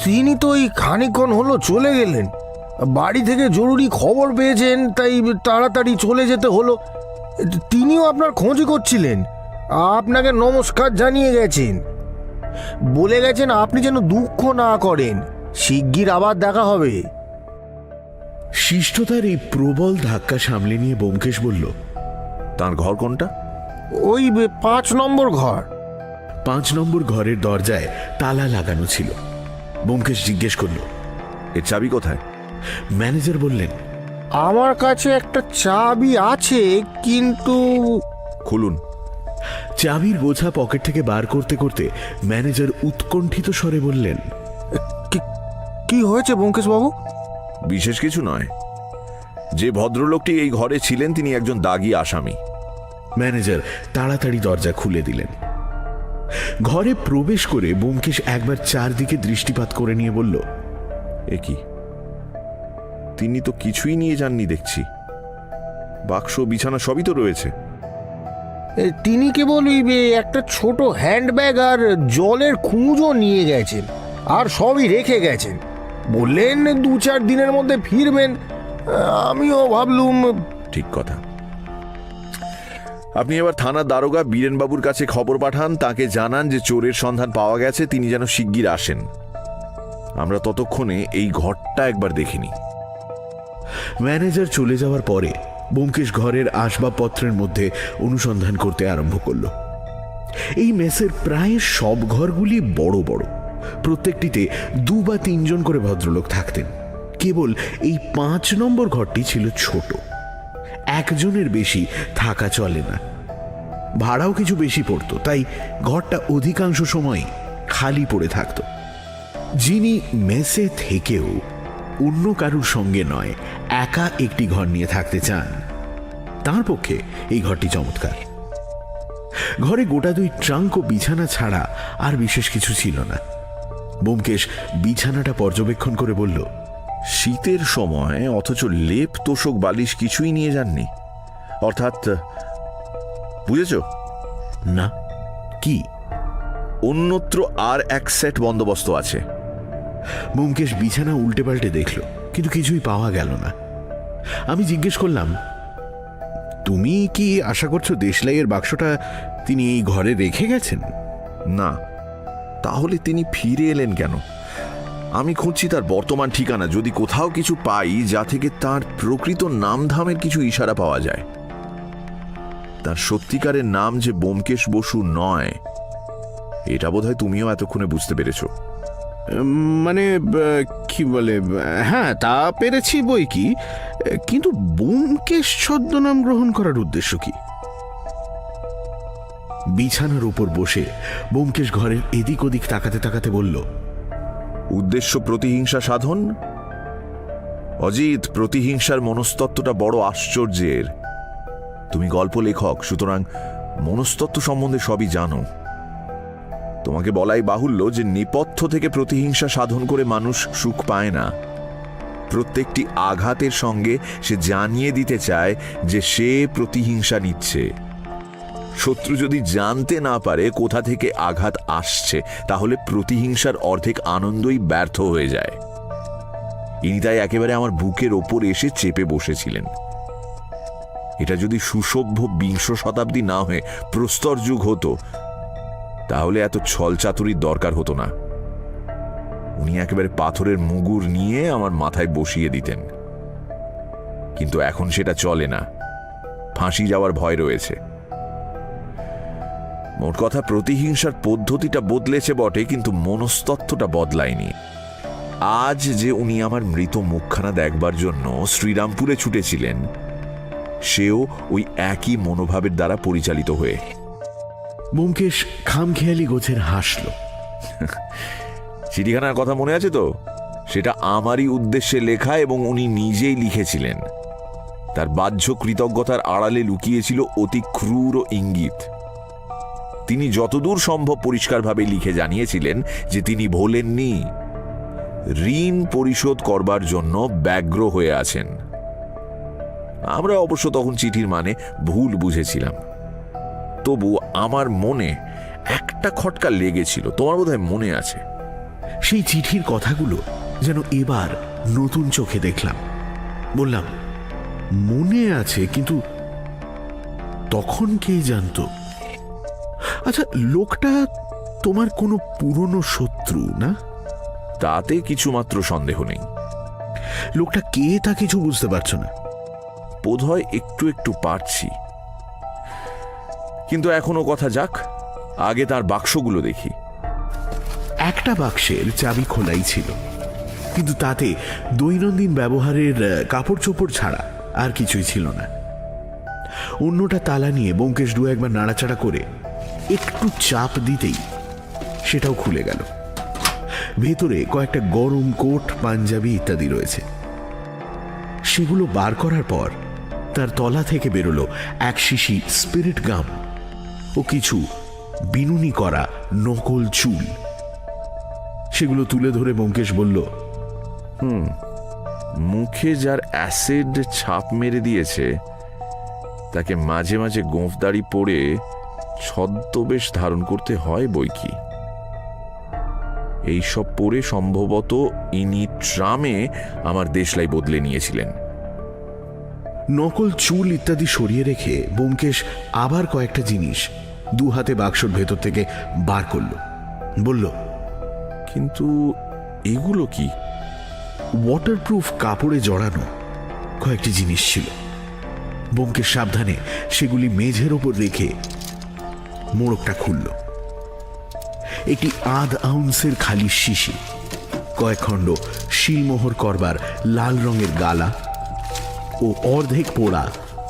তিনি তো এই খানিকক্ষণ হলো চলে গেলেন। বাড়ি থেকে জরুরি খবর পেয়েছেন, তাই তাড়াতাড়ি চলে যেতে হলো। তিনিও আপনার খোঁজ করছিলেন, আপনাকে নমস্কার জানিয়ে গেছেন, বলে গেছেন আপনি যেন দুঃখ না করেন, শিগগির আবার দেখা হবে। শিষ্টতার এই প্রবল ধাক্কা সামলে নিয়ে ব্যোমকেশ বলল, তার ঘর কোনটা? ওই 5 নম্বর ঘর। 5 নম্বর ঘরের দরজায় তালা লাগানো ছিল। ব্যোমকেশ জিজ্ঞেস করল, এর চাবি কোথায়? ম্যানেজার বললেন, আমার কাছে একটা চাবি আছে, কিন্তু খুলুন। চাবির বোঝা পকেট থেকে বার করতে করতে ম্যানেজার উৎকণ্ঠিত স্বরে বললেন, কি হয়েছে ব্যোমকেশ বাবু? বিশেষ কিছু নয়, যে ভদ্রলোকটি এই ঘরে ছিলেন তিনি একজন দাগী আসামি। ম্যানেজার তাড়াতাড়ি দরজা খুলে দিলেন। ঘরে প্রবেশ করে ব্যোমকেশ একবার চারদিকে দৃষ্টিপাত করে নিয়ে বলল, এ কি, তিনি তো কিছুই নিয়ে যাননি দেখছি, বাক্স বিছানা সবই তো রয়েছে। তিনি কেবল ওই একটা ছোট হ্যান্ডব্যাগ আর জলের খুঁজো নিয়ে গেছেন, আর সবই রেখে গেছেন। বললেন 2-4 দিনের মধ্যে ফিরবেন। আমিও ভাবলুম। ঠিক কথা। আপনি এবার থানার দারোগা বীরেনবাবুর কাছে খবর পাঠান, তাকে জানান যে চোরের সন্ধান পাওয়া গেছে, তিনি যেন শিগগির আসেন। আমরা ততক্ষণে এই ঘরটা একবার দেখিনি। ম্যানেজার চলে যাওয়ার পরে ব্যোমকেশ ঘরের আসবাবপত্রের মধ্যে অনুসন্ধান করতে আরম্ভ করল। এই মেসের প্রায় সব ঘরগুলি বড় বড়, প্রত্যেকটিতে 2 বা 3 জন করে ভদ্রলোক থাকতেন। কেবল এই 5 নম্বর ঘরটি ছিল ছোট, একজনের বেশি থাকা চলে না, ভাড়াও কিছু বেশি পড়তো, তাই ঘরটা অধিকাংশ সময় খালি পড়ে থাকত। যিনি মেসে থেকেও অন্য কারুর সঙ্গে নয়, একা একটি ঘর নিয়ে থাকতে চান, তার পক্ষে এই ঘরটি চমৎকার। ঘরে গোটা 2 ট্রাঙ্ক ও বিছানা ছাড়া আর বিশেষ কিছু ছিল না। ব্যোমকেশ বিছানাটা পর্যবেক্ষণ করে বলল, শীতের সময় অথচ লেপ তোষক বালিশ কিছুই নিয়ে যাননি, অর্থাৎ বুঝেছ না? কি? অন্যত্র আর এক সেট বন্দোবস্ত আছে। ব্যোমকেশ বিছানা উল্টে পাল্টে দেখল, কিন্তু কিছুই পাওয়া গেল না। আমি জিজ্ঞেস করলাম, তুমি কি আশা করছো দেশলাইয়ের বাক্সটা তিনি এই ঘরে রেখে গেছেন? না, তাহলে তিনি ফিরে এলেন কেন? আমি খুঁজছি তার বর্তমান ঠিকানা, যদি কোথাও কিছু পাই যা থেকে তার প্রকৃত নামধামের কিছু ইশারা পাওয়া যায়। তার সত্যিকারের নাম যে ব্যোমকেশ বসু নয়, এটা বোধহয় তুমিও এতক্ষণে বুঝতে পেরেছ। মানে কি বলে, হ্যাঁ তা পেরেছি বই কি, কিন্তু ব্যোমকেশ ছদ্মনাম গ্রহণ করার উদ্দেশ্য কি? বিছানার উপর বসে ব্যোমকেশ ঘরের এদিক ওদিক তাকাতে তাকাতে বলল, উদ্দেশ্য প্রতিহিংসা সাধন। অজিত, প্রতিহিংসার মনস্তত্ত্বটা বড় আশ্চর্যের। তুমি গল্প লেখক, সুতরাং মনস্তত্ত্ব সম্বন্ধে সবই জানো। তোমাকে বলাই বাহুল্য যে নেপথ্য থেকে প্রতিহিংসা সাধন করে মানুষ সুখ পায় না। প্রত্যেকটি আঘাতের সঙ্গে সে জানিয়ে দিতে চায় যে সে প্রতিহিংসা নিচ্ছে। শত্রু যদি জানতে না পারে কোথা থেকে আঘাত আসছে, তাহলে প্রতিহিংসার অর্ধেক আনন্দই ব্যর্থ হয়ে যায়। ইনি তাই একেবারে আমার বুকের ওপর এসে চেপে বসেছিলেন। এটা যদি সুসভ্য 20 শতাব্দী না হয়ে প্রস্তর যুগ হতো, তাহলে এত ছলচাতুরির দরকার হতো না। উনি একেবারে পাথরের মুগুর নিয়ে আমার মাথায় বসিয়ে দিতেন। কিন্তু এখন সেটা চলে না, ফাঁসি যাওয়ার ভয় রয়েছে। মোট কথা, প্রতিহিংসার পদ্ধতিটা বদলেছে বটে, কিন্তু মনস্তত্ত্বটা বদলায়নি। আজ যে উনি আমার মৃত মুখখানা দেখবার জন্য শ্রীরামপুরে ছুটেছিলেন, সেও ওই একই মনোভাবের দ্বারা পরিচালিত হয়ে। ব্যোমকেশ খামখেয়ালি গোছের হাসল। চিঠিখানার কথা মনে আছে তো? সেটা আমারই উদ্দেশ্যে লেখা এবং উনি নিজেই লিখেছিলেন। তার বাহ্য কৃতজ্ঞতার আড়ালে লুকিয়েছিল অতি ক্রূর ইঙ্গিত। তিনি যতদূর সম্ভব পরিষ্কারভাবে লিখে জানিয়েছিলেন যে তিনি ভোলেননি, ঋণ পরিশোধ করবার জন্য ব্যগ্র হয়ে আছেন। আমরা অবশ্য তখন চিঠির মানে ভুল বুঝেছিলাম। তবু আমার মনে একটা খটকা লেগেছিল, তোমার বোধহয় মনে আছে। সেই চিঠির কথাগুলো যেন এবার নতুন চোখে দেখলাম। বললাম, মনে আছে, কিন্তু তখন কে জানতো? আচ্ছা, লোকটা তোমার কোনো পুরনো শত্রু না? তাতে কিছুমাত্র সন্দেহ নেই। লোকটা কে তা কিছু বুঝতে পারছো না? বোধহয় একটু একটু পারছি, কিন্তু এখনো কথা যাক, আগে তার বাক্সগুলো দেখি। একটা বাক্সের চাবি খোলাই ছিল, কিন্তু তাতে দৈনন্দিন ব্যবহারের কাপড় চোপড় ছাড়া আর কিছুই ছিল না। অন্যটা তালা নিয়ে ব্যোমকেশ দু একবার নাড়াচাড়া করে একটু চাপ দিতেই সেটাও খুলে গেল। ভেতরে কয়েকটা গরম কোট, পাঞ্জাবি ইত্যাদি রয়েছে। সেগুলো বার করার পর তার তলা থেকে বেরোলো এক শিশি স্পিরিট গাম ও কিছু বিনুনি করা নকল চুল। সেগুলো তুলে ধরে ব্যোমকেশ বলল, মুখে যার অ্যাসিড ছাপ মেরে দিয়েছে তাকে মাঝে মাঝে গোঁফদাড়ি পরে ছদ্মবেশ ধারণ করতে হয় বই কি। এইসব পরে সম্ভবত ইনি ট্রামে আমার দেশলাই বদলে নিয়েছিলেন। নকল চুল ইত্যাদি সরিয়ে রেখে ব্যোমকেশ আবার কয়েকটা জিনিস দু হাতে বাক্সর ভেতর থেকে বার করল। বলল, কিন্তু এগুলো কি? ওয়াটারপ্রুফ কাপড়ে জড়ানো কয়েকটি জিনিস ছিল। ব্যোমকেশ সাবধানে সেগুলি মেঝের ওপর রেখে মোড়কটা খুলল। একটি আধ আউন্সের খালি শিশি, কয়েক খণ্ড শিলমোহর করবার লাল রঙের গালা ও অর্ধেক পোড়া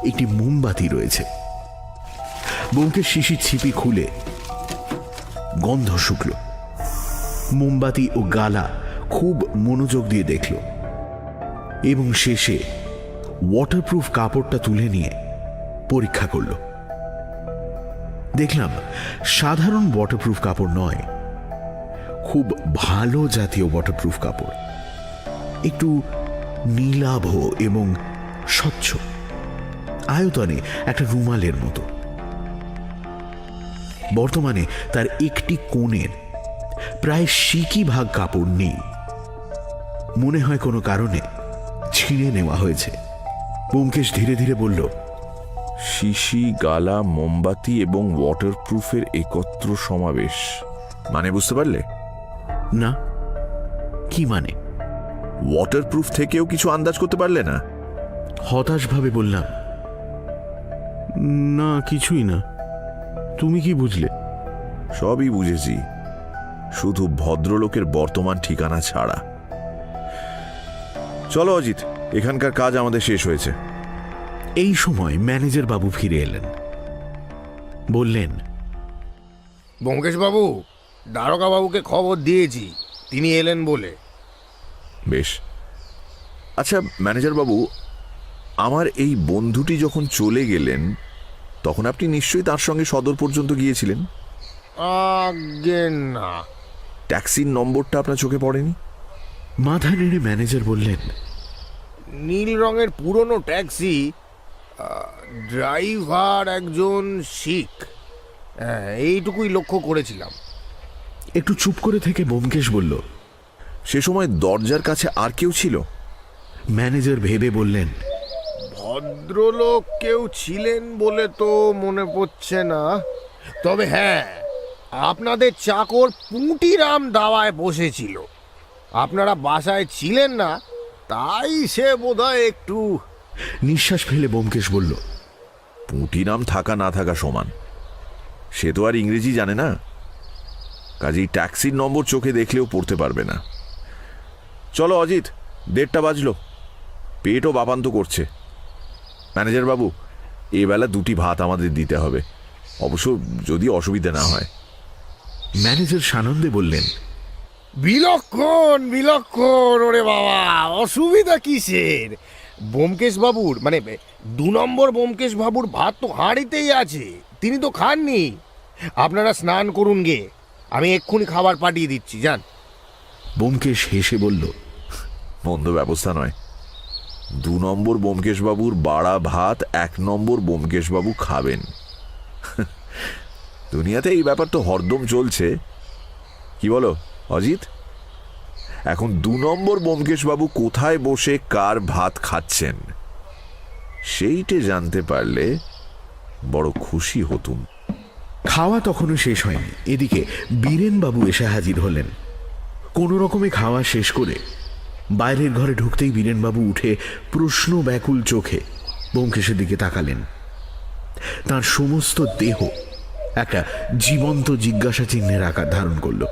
একটি মোমবাতি রয়েছে। ব্যোমকেশ শিশির ছিপি খুলে গন্ধ শুকল। মোমবাতি ও গালা খুব মনোযোগ দিয়ে দেখল এবং শেষে ওয়াটারপ্রুফ কাপড়টা তুলে নিয়ে পরীক্ষা করল। দেখলাম সাধারণ ওয়াটারপ্রুফ কাপড় নয়, খুব ভালো জাতীয় ওয়াটারপ্রুফ কাপড়, একটু নীলাভ এবং স্বচ্ছ, আয়তনে একটা রুমালের মতো। বর্তমানে তার একটি কোণের প্রায় সিকি ভাগ কাপড় নেই। মনে হয় কোনো কারণে ছিঁড়ে নেওয়া হয়েছে। ব্যোমকেশ ধীরে ধীরে বলল, শিশি, গালা, মোমবাতি এবং ওয়াটারপ্রুফের একত্র সমাবেশ, মানে বুঝতে পারলে? না, কি মানে? ওয়াটারপ্রুফ থেকেও কিছু আন্দাজ করতে পারলে না? হতাশভাবে বললাম, না, কিছুই না। তুমি কি বুঝলে? সবই বুঝেছি, শুধু ভদ্রলোকের বর্তমান ঠিকানা ছাড়া। চলো অজিত, এখানকার কাজ আমাদের শেষ হয়েছে। এই সময় ম্যানেজার বাবু ফিরে এলেন। বললেন, ব্যোমকেশ বাবু, দারোগা বাবুকে খবর দিয়েছি, তিনি এলেন বলে। বেশ। আচ্ছা ম্যানেজার বাবু, আমার এই বন্ধুটি যখন চলে গেলেন তখন আপনি নিশ্চয়ই তার সঙ্গে সদর পর্যন্ত গিয়েছিলেন? আগে না। ট্যাক্সির নম্বরটা আপনার চোখে পড়েনি? মাথা নেড়ে ম্যানেজার বললেন, নীল রঙের পুরনো ট্যাক্সি, ড্রাইভার একজন শিখ, এইটুকুই লক্ষ্য করেছিলাম। একটু চুপ করে থেকে ব্যোমকেশ বলল, সে সময় দরজার কাছে আর কেউ ছিল? ম্যানেজার ভেবে বললেন, ভদ্রলোক কেউ ছিলেন বলে তো মনে পড়ছে না, তবে হ্যাঁ, আপনাদের চাকর পুঁটিরাম দাওয়ায় বসেছিল। আপনারা বাসায় ছিলেন না, তাই সে বোধহয় একটু। নিঃশ্বাস ফেলে ব্যোমকেশ বলল, পুঁটিরাম থাকা না থাকা সমান, সে তো আর ইংরেজি জানে না, কাজেই ট্যাক্সির নম্বর চোখে দেখলেও পড়তে পারবে না। চলো অজিত, 1:30 বাজলো, পেটও বাপান্ত করছে। ম্যানেজার বাবু, এবেলা 2টি ভাত আমাদের দিতে হবে, অবশ্য যদি অসুবিধা না হয়। ম্যানেজার সানন্দে বললেন, বিলক্ষণ বিলক্ষণ, ওরে বাবা, অসুবিধা কিসের? ব্যোমকেশ বাবুর মানে 2 নম্বর ব্যোমকেশ বাবুর ভাত তো হাঁড়িতেই আছে, তিনি তো খাননি। আপনারা স্নান করুন গে, আমি এক্ষুনি খাবার পাঠিয়ে দিচ্ছি, যান। ব্যোমকেশ হেসে বলল, মন্দ ব্যবস্থা নয়। 2 নম্বর ব্যোমকেশবাবুর বাড়া ভাত 1 নম্বর ব্যোমকেশবাবু খাবেন। দুনিয়াতে এই ব্যাপার তো হরদম চলছে, কি বলো অজিত? এখন 2 নম্বর ব্যোমকেশবাবু কোথায় বসে কার ভাত খাচ্ছেন সেইটে জানতে পারলে বড় খুশি হতুম। খাওয়া তখনও শেষ হয়নি। এদিকে বীরেনবাবু এসে হাজির হলেন। কোনো রকমে খাওয়া শেষ করে বাইরের ঘরে ঢুকতেই বীরেনবাবু উঠে প্রশ্ন ব্যাকুল চোখে ব্যোমকেশের দিকে তাকালেন। তার সমস্ত দেহ একটা জীবন্ত জিজ্ঞাসা চিহ্নের আকার ধারণ করল।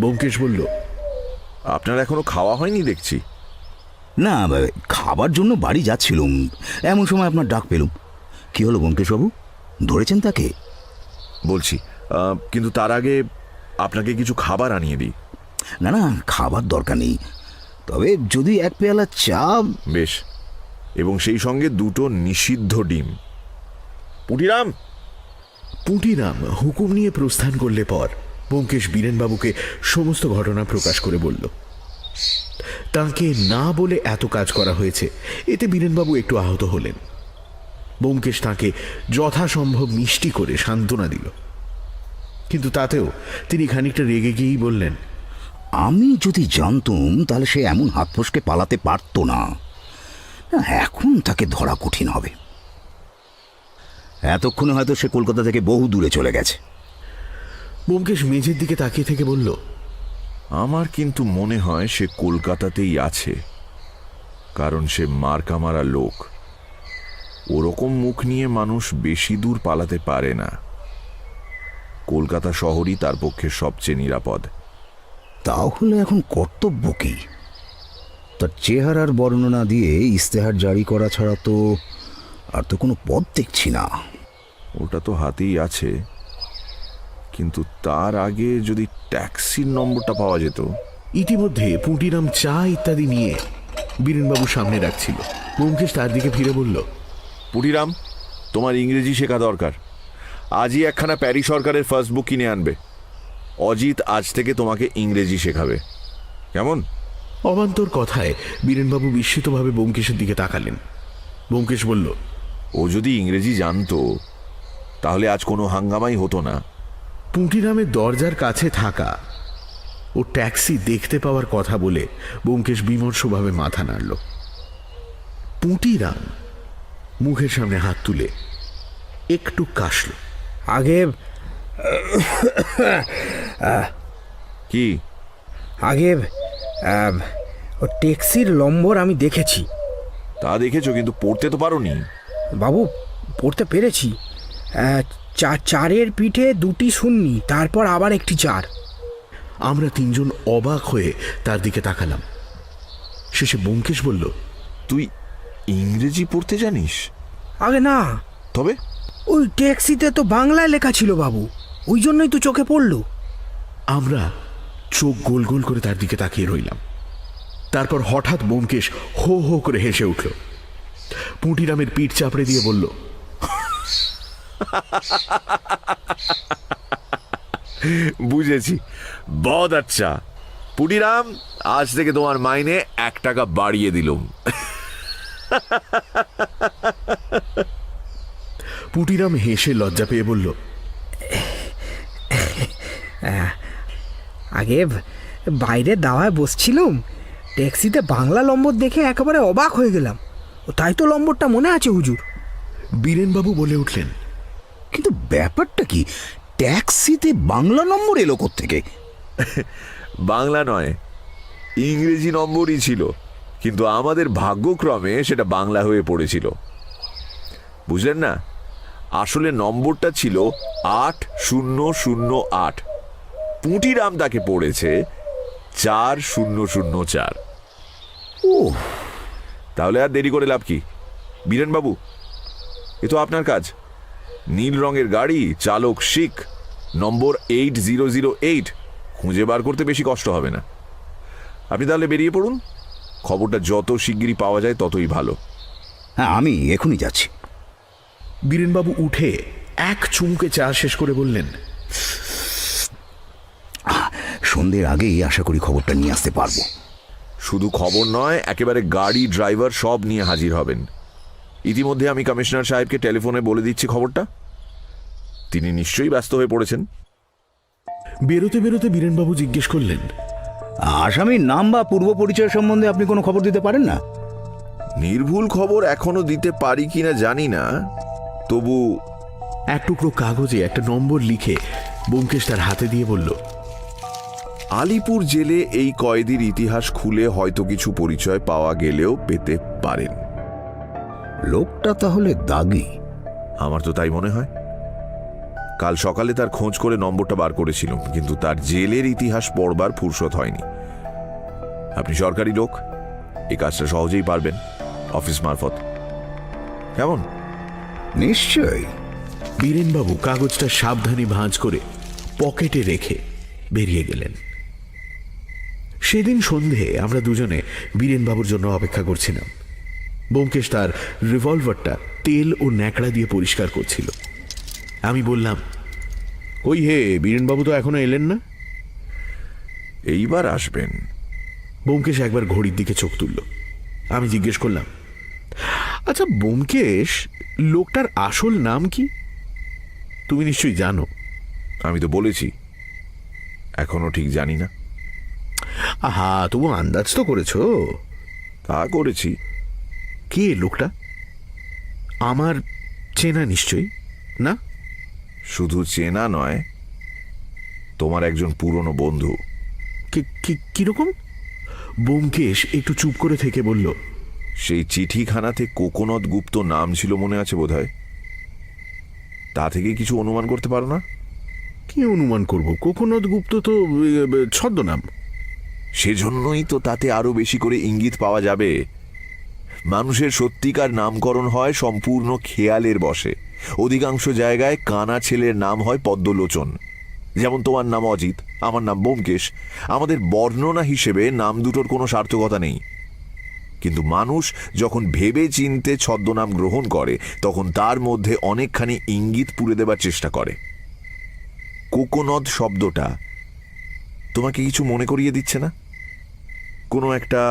ব্যোমকেশ বলল, আপনার এখনো খাওয়া হয়নি দেখছি। না, খাবার জন্য বাড়ি যাচ্ছিলুম, এমন সময় আপনার ডাক পেলুম। কি হলো ব্যোমকেশবাবু, ধরেছেন তাকে? বলছি, কিন্তু তার আগে আপনাকে কিছু খাবার আনিয়ে দিই। না না, খাবার দরকার নেই, তবে যদি 1 পেয়ালা চা। বেশ, এবং সেই সঙ্গে 2টো নিষিদ্ধ ডিম। পুটিরাম। পুটিরাম হুকুম নিয়ে প্রস্থান করলে পর ব্যোমকেশ বীরেনবাবুকে সমস্ত ঘটনা প্রকাশ করে বলল। তাকে না বলে এত কাজ করা হয়েছে, এতে বীরেনবাবু একটু আহত হলেন। ব্যোমকেশ তাকে যথাসম্ভব মিষ্টি করে সান্ত্বনা দিল, কিন্তু তাতেও তিনি খানিকটা রেগে গিয়েই বললেন, আমি যদি জানতুম তাহলে সে এমন হাত ফসকে পালাতে পারতো না। এখন তাকে ধরা কঠিন হবে। এতক্ষণে হয়তো সে কলকাতা থেকে বহু দূরে চলে গেছে। ব্যোমকেশ মেঝের দিকে তাকিয়ে থেকে বলল, আমার কিন্তু মনে হয় সে কলকাতাতেই আছে, কারণ সে মার্কা মারা লোক। ওরকম মুখ নিয়ে মানুষ বেশি দূর পালাতে পারে না। কলকাতা শহরই তার পক্ষে সবচেয়ে নিরাপদ। তাহলে এখন কর্তব্য কি? তার চেহারার বর্ণনা দিয়ে ইস্তেহার জারি করা ছাড়া তো আর তো কোনো পথ দেখছি না। ওটা তো হাতেই আছে, কিন্তু তার আগে যদি ট্যাক্সির নম্বরটা পাওয়া যেত। ইতিমধ্যে পুটিরাম চা ইত্যাদি নিয়ে বীরেনবাবুর সামনে রাখছিল। ব্যোমকেশ তার দিকে ফিরে বলল, পুটিরাম, তোমার ইংরেজি শেখা দরকার। আজই একখানা প্যারি সরকারের ফার্স্ট বুক কিনে আনবে। অজিত আজ থেকে তোমাকে ইংরেজি শেখাবে, কেমন? অবান্তর কথায় বীরেনবাবু বিস্মিতভাবে ব্যোমকেশের দিকে তাকালেন। ব্যোমকেশ বলল, ও যদি ইংরেজি জানতো তাহলে আজ কোনো হাঙ্গামাই হতো না। পুটিরামের দরজার কাছে থাকা ও ট্যাক্সি দেখতে পাওয়ার কথা বলে ব্যোমকেশ বিমর্ষভাবে মাথা নাড়ল। পুটিরাম মুখের সামনে হাত তুলে একটু কাশল। আগে কি? আগে ও ট্যাক্সির নম্বর আমি দেখেছি। তা দেখেছো, কিন্তু পড়তে তো পারোনি। বাবু, পড়তে পেরেছি। 4-এর পিঠে 2টি শূন্য, তারপর আবার একটি 4। আমরা 3জন অবাক হয়ে তার দিকে তাকালাম। শেষে ব্যোমকেশ বলল, তুই ইংরেজি পড়তে জানিস? আগে না, তবে ওই ট্যাক্সিতে তো বাংলায় লেখা ছিল বাবু, ওই জন্যই তো চোখে পড়লো। আমরা চোখ গোল গোল করে তার দিকে তাকিয়ে রইলাম। তারপর হঠাৎ ব্যোমকেশ হো হো করে হেসে উঠল। পুটিরামের পিঠ চাপড়ে দিয়ে বলল, বুঝেছি, বহুত আচ্ছা। পুটিরাম, আজ থেকে তোমার মাইনে 1 টাকা বাড়িয়ে দিলুম। পুটিরাম হেসে লজ্জা পেয়ে বলল, আগে বাইরে দাওয়ায় বসছিলাম, ট্যাক্সিতে বাংলা নম্বর দেখে একেবারে অবাক হয়ে গেলাম। তাই তো নম্বরটা মনে আছে হুজুর। বীরেনবাবু বলে উঠলেন, কিন্তু ব্যাপারটা কি, ট্যাক্সিতে বাংলা নম্বর এলো কোত্থেকে? বাংলা নয়, ইংরেজি নম্বরই ছিল, কিন্তু আমাদের ভাগ্যক্রমে সেটা বাংলা হয়ে পড়েছিল। বুঝলেন না, আসলে নম্বরটা ছিল 8008। পুটিরাম তাকে পড়েছে 4004। ও, তাহলে আর দেরি করে লাভ কি? বীরেনবাবু, এ তো আপনার কাজ। নীল রঙের গাড়ি, চালক শিখ, নম্বর 8008, খুঁজে বার করতে বেশি কষ্ট হবে না। আপনি তাহলে বেরিয়ে পড়ুন, খবরটা যত শিগগিরই পাওয়া যায় ততই ভালো। হ্যাঁ, আমি এখনই যাচ্ছি। বীরেনবাবু উঠে এক চুমুকে চা শেষ করে বললেন, সন্ধ্যের আগেই আশা করি খবরটা নিয়ে আসতে পারবো। শুধু খবর নয়, একেবারে গাড়ি, ড্রাইভার সব নিয়ে হাজির হবেন। ইতিমধ্যে আমি কমিশনার সাহেবকে টেলিফোনে বলে দিচ্ছি খবরটা। তিনি নিশ্চয়ই ব্যস্ত হয়ে পড়েছেন। বেরোতে বেরোতে বীরেনবাবু জিজ্ঞেস করলেন, আসামির নাম বা পূর্ব পরিচয় সম্বন্ধে আপনি কোনো খবর দিতে পারেন না? নির্ভুল খবর এখনো দিতে পারি কিনা জানি না, তবু এক টুকরো কাগজে একটা নম্বর লিখে ব্যোমকেশ তার হাতে দিয়ে বলল, আলিপুর জেলে এই কয়েদির ইতিহাস খুলে হয়তো কিছু পরিচয় পাওয়া গেলেও পেতে পারেন। লোকটা তাহলে দাগি? আমার তো তাই মনে হয়। কাল সকালে তার খোঁজ করে নম্বরটা বার করেছিলাম, কিন্তু তার জেলের ইতিহাস পড়বার ফুরসত হয়নি। আপনি সরকারি লোক, এই কাজটা সহজেই পারবেন অফিস মারফত। কেমন? নিশ্চয়ই। বীরেনবাবু কাগজটা সাবধানে ভাঁজ করে পকেটে রেখে বেরিয়ে গেলেন। সেদিন সন্ধে আমরা দুজনে বীরেনবাবুর জন্য অপেক্ষা করছিলাম। ব্যোমকেশ তার রিভলভারটা তেল ও ন্যাকড়া দিয়ে পরিষ্কার করছিল। আমি বললাম, ওই হে, বীরেনবাবু তো এখনো এলেন না? এইবার আসবেন। ব্যোমকেশ একবার ঘড়ির দিকে চোখ তুলল। আমি জিজ্ঞেস করলাম, আচ্ছা ব্যোমকেশ, লোকটার আসল নাম কি? তুমি নিশ্চয়ই জানো। আমি তো বলেছি এখনো ঠিক জানি না। আহা, তবু আন্দাজ তো করেছো? তা করেছি। কে লোকটা? আমার চেনা নিশ্চয়ই না? শুধু চেনা নয়, তোমার একজন পুরনো বন্ধু। কিরকম? ব্যোমকেশ একটু চুপ করে থেকে বলল, সেই চিঠিখানাতে কোকোনদ গুপ্ত নাম ছিল মনে আছে বোধহয়। তা থেকে কিছু অনুমান করতে পারো না? কি অনুমান করব? কোকোনদ গুপ্ত তো ছদ্মনাম। সেজন্যই তো তাতে আরো বেশি করে ইঙ্গিত পাওয়া যাবে। মানুষের সত্যিকার নামকরণ হয় সম্পূর্ণ খেয়ালের বশে। অধিকাংশ জায়গায় কানা ছেলের নাম হয় পদ্মলোচন। যেমন তোমার নাম অজিত, আমার নাম ব্যোমকেশ। আমাদের বর্ণনা হিসেবে নাম দুটোর কোনো সার্থকতা নেই, কিন্তু মানুষ যখন ভেবে চিনতে ছদ্মনাম গ্রহণ করে তখন তার মধ্যে অনেকখানি ইঙ্গিত পুরে দেবার চেষ্টা করে। কোকোনদ শব্দটা তোমাকে কিছু মনে করিয়ে দিচ্ছে না? কোনো একটা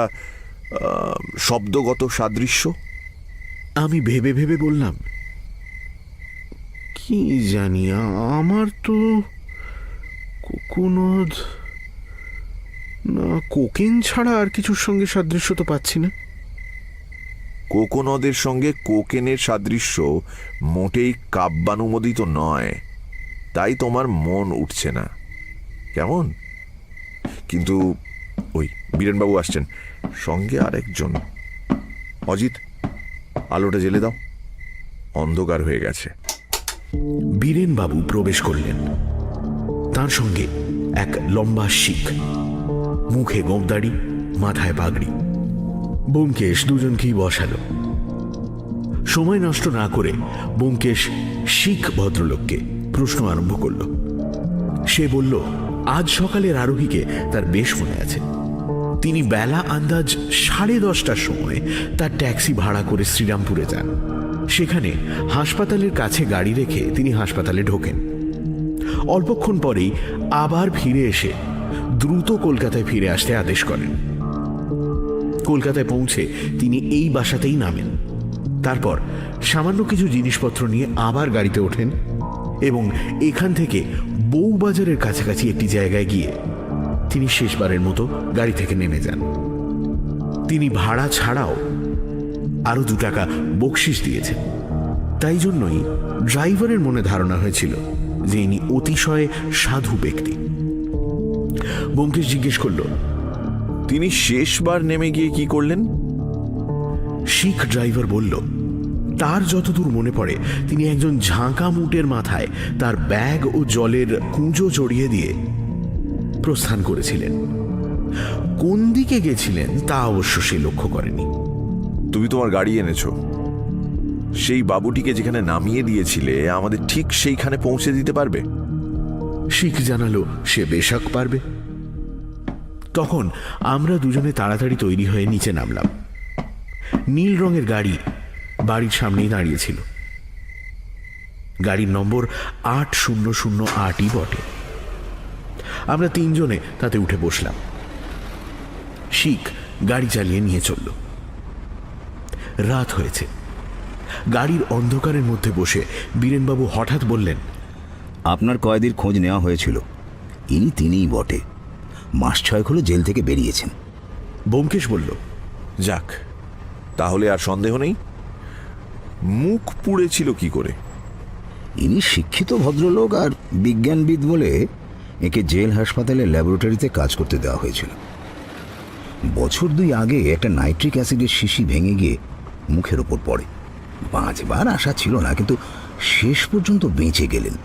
শব্দগত সাদৃশ্য? আমি ভেবে ভেবে বললাম, কি জানি, আমার তো কোকোনদ না কোকেন ছাড়া আর কিছুর সঙ্গে সাদৃশ্য তো পাচ্ছি না। কোকোনদের সঙ্গে কোকেনের সাদৃশ্য মোটেই কাব্যানুমোদিত নয়, তাই তোমার মন উঠছে না। কেমন? কিন্তু ওই বীরেনবাবু আসছেন, সঙ্গে আরেকজন। অজিত, আলোটা জ্বেলে দাও, অন্ধকার হয়ে গেছে। বীরেনবাবু প্রবেশ করলেন। তার সঙ্গে এক লম্বা শিখ, মুখে গোঁফদাড়ি, মাথায় পাগড়ি। ব্যোমকেশ দুজনকেই বসালো। সময় নষ্ট না করে ব্যোমকেশ শিখ ভদ্রলোককে প্রশ্ন আরম্ভ করল। সে বলল, আজ সকালের আরোহীকে তার বেশ মনে আছে। তিনি বেলা আন্দাজ 10:30টার সময় তার ট্যাক্সি ভাড়া করে শ্রীরামপুরে যান। সেখানে হাসপাতালের কাছে গাড়ি রেখে তিনি হাসপাতালে ঢোকেন। অল্পক্ষণ পরেই আবার ফিরে এসে দ্রুত কলকাতায় ফিরে আসতে আদেশ করেন। কলকাতায় পৌঁছে তিনি এই বাসাতেই নামেন। তারপর সামান্য কিছু জিনিসপত্র নিয়ে আবার গাড়িতে ওঠেন এবং এখান থেকে বউবাজারের কাছাকাছি একটি জায়গায় গিয়ে তিনি শেষবারের মতো গাড়ি থেকে নেমে যান। তিনি ভাড়া ছাড়াও আরো 2 টাকা বকশিশ দিয়েছেন। তাই জন্যই ড্রাইভারের মনে ধারণা হয়েছিল যে ইনি অতিশয় সাধু ব্যক্তি। ব্যোমকেশ জিজ্ঞেস করল, তিনি শেষবার নেমে গিয়ে কি করলেন? শিখ ড্রাইভার বলল, তার যতদূর মনে পড়ে তিনি একজন ঝাঁকা মুটের মাথায় তার ব্যাগ ও জলের কুঁজো জড়িয়ে দিয়ে প্রস্থান করেছিলেন। কোন দিকে গেছিলেন তা অবশ্য সে লক্ষ্য করেনি। তুমি তোমার গাড়ি এনেছো, সেই বাবুটিকে যেখানে নামিয়ে দিয়েছিলে আমাদের ঠিক সেইখানে পৌঁছে দিতে পারবে? শিখ জানালো সে বেশক পারবে। তখন আমরা দুজনে তাড়াতাড়ি তৈরি হয়ে নিচে নামলাম। নীল রঙের গাড়ি বাড়ির সামনেই দাঁড়িয়েছিল। গাড়ির নম্বর 8008ই বটে। আমরা তিনজনে তাতে উঠে বসলাম। শিখ গাড়ি চালিয়ে নিয়ে চলল। রাত হয়েছে। গাড়ির অন্ধকারের মধ্যে বসে বীরেনবাবু হঠাৎ বললেন, আপনার কয়েদির খোঁজ নেওয়া হয়েছিল, তিনিই বটে। মাস 6 হলো জেল থেকে বেরিয়েছেন। ব্যোমকেশ বলল, যাক, তাহলে আর সন্দেহ নেই। মুখ পুড়েছিল কি করে? ইনি শিক্ষিত ভদ্রলোক আর বিজ্ঞানবিদ বলে একে জেল হাসপাতালে ল্যাবরেটরিতে কাজ করতে দেওয়া হয়েছিল। বছর 2 আগে একটা নাইট্রিক অ্যাসিডের শিশি ভেঙে গিয়ে মুখের ওপর পড়ে। বাঁচবার আশা ছিল না, কিন্তু শেষ পর্যন্ত বেঁচে গেলেন।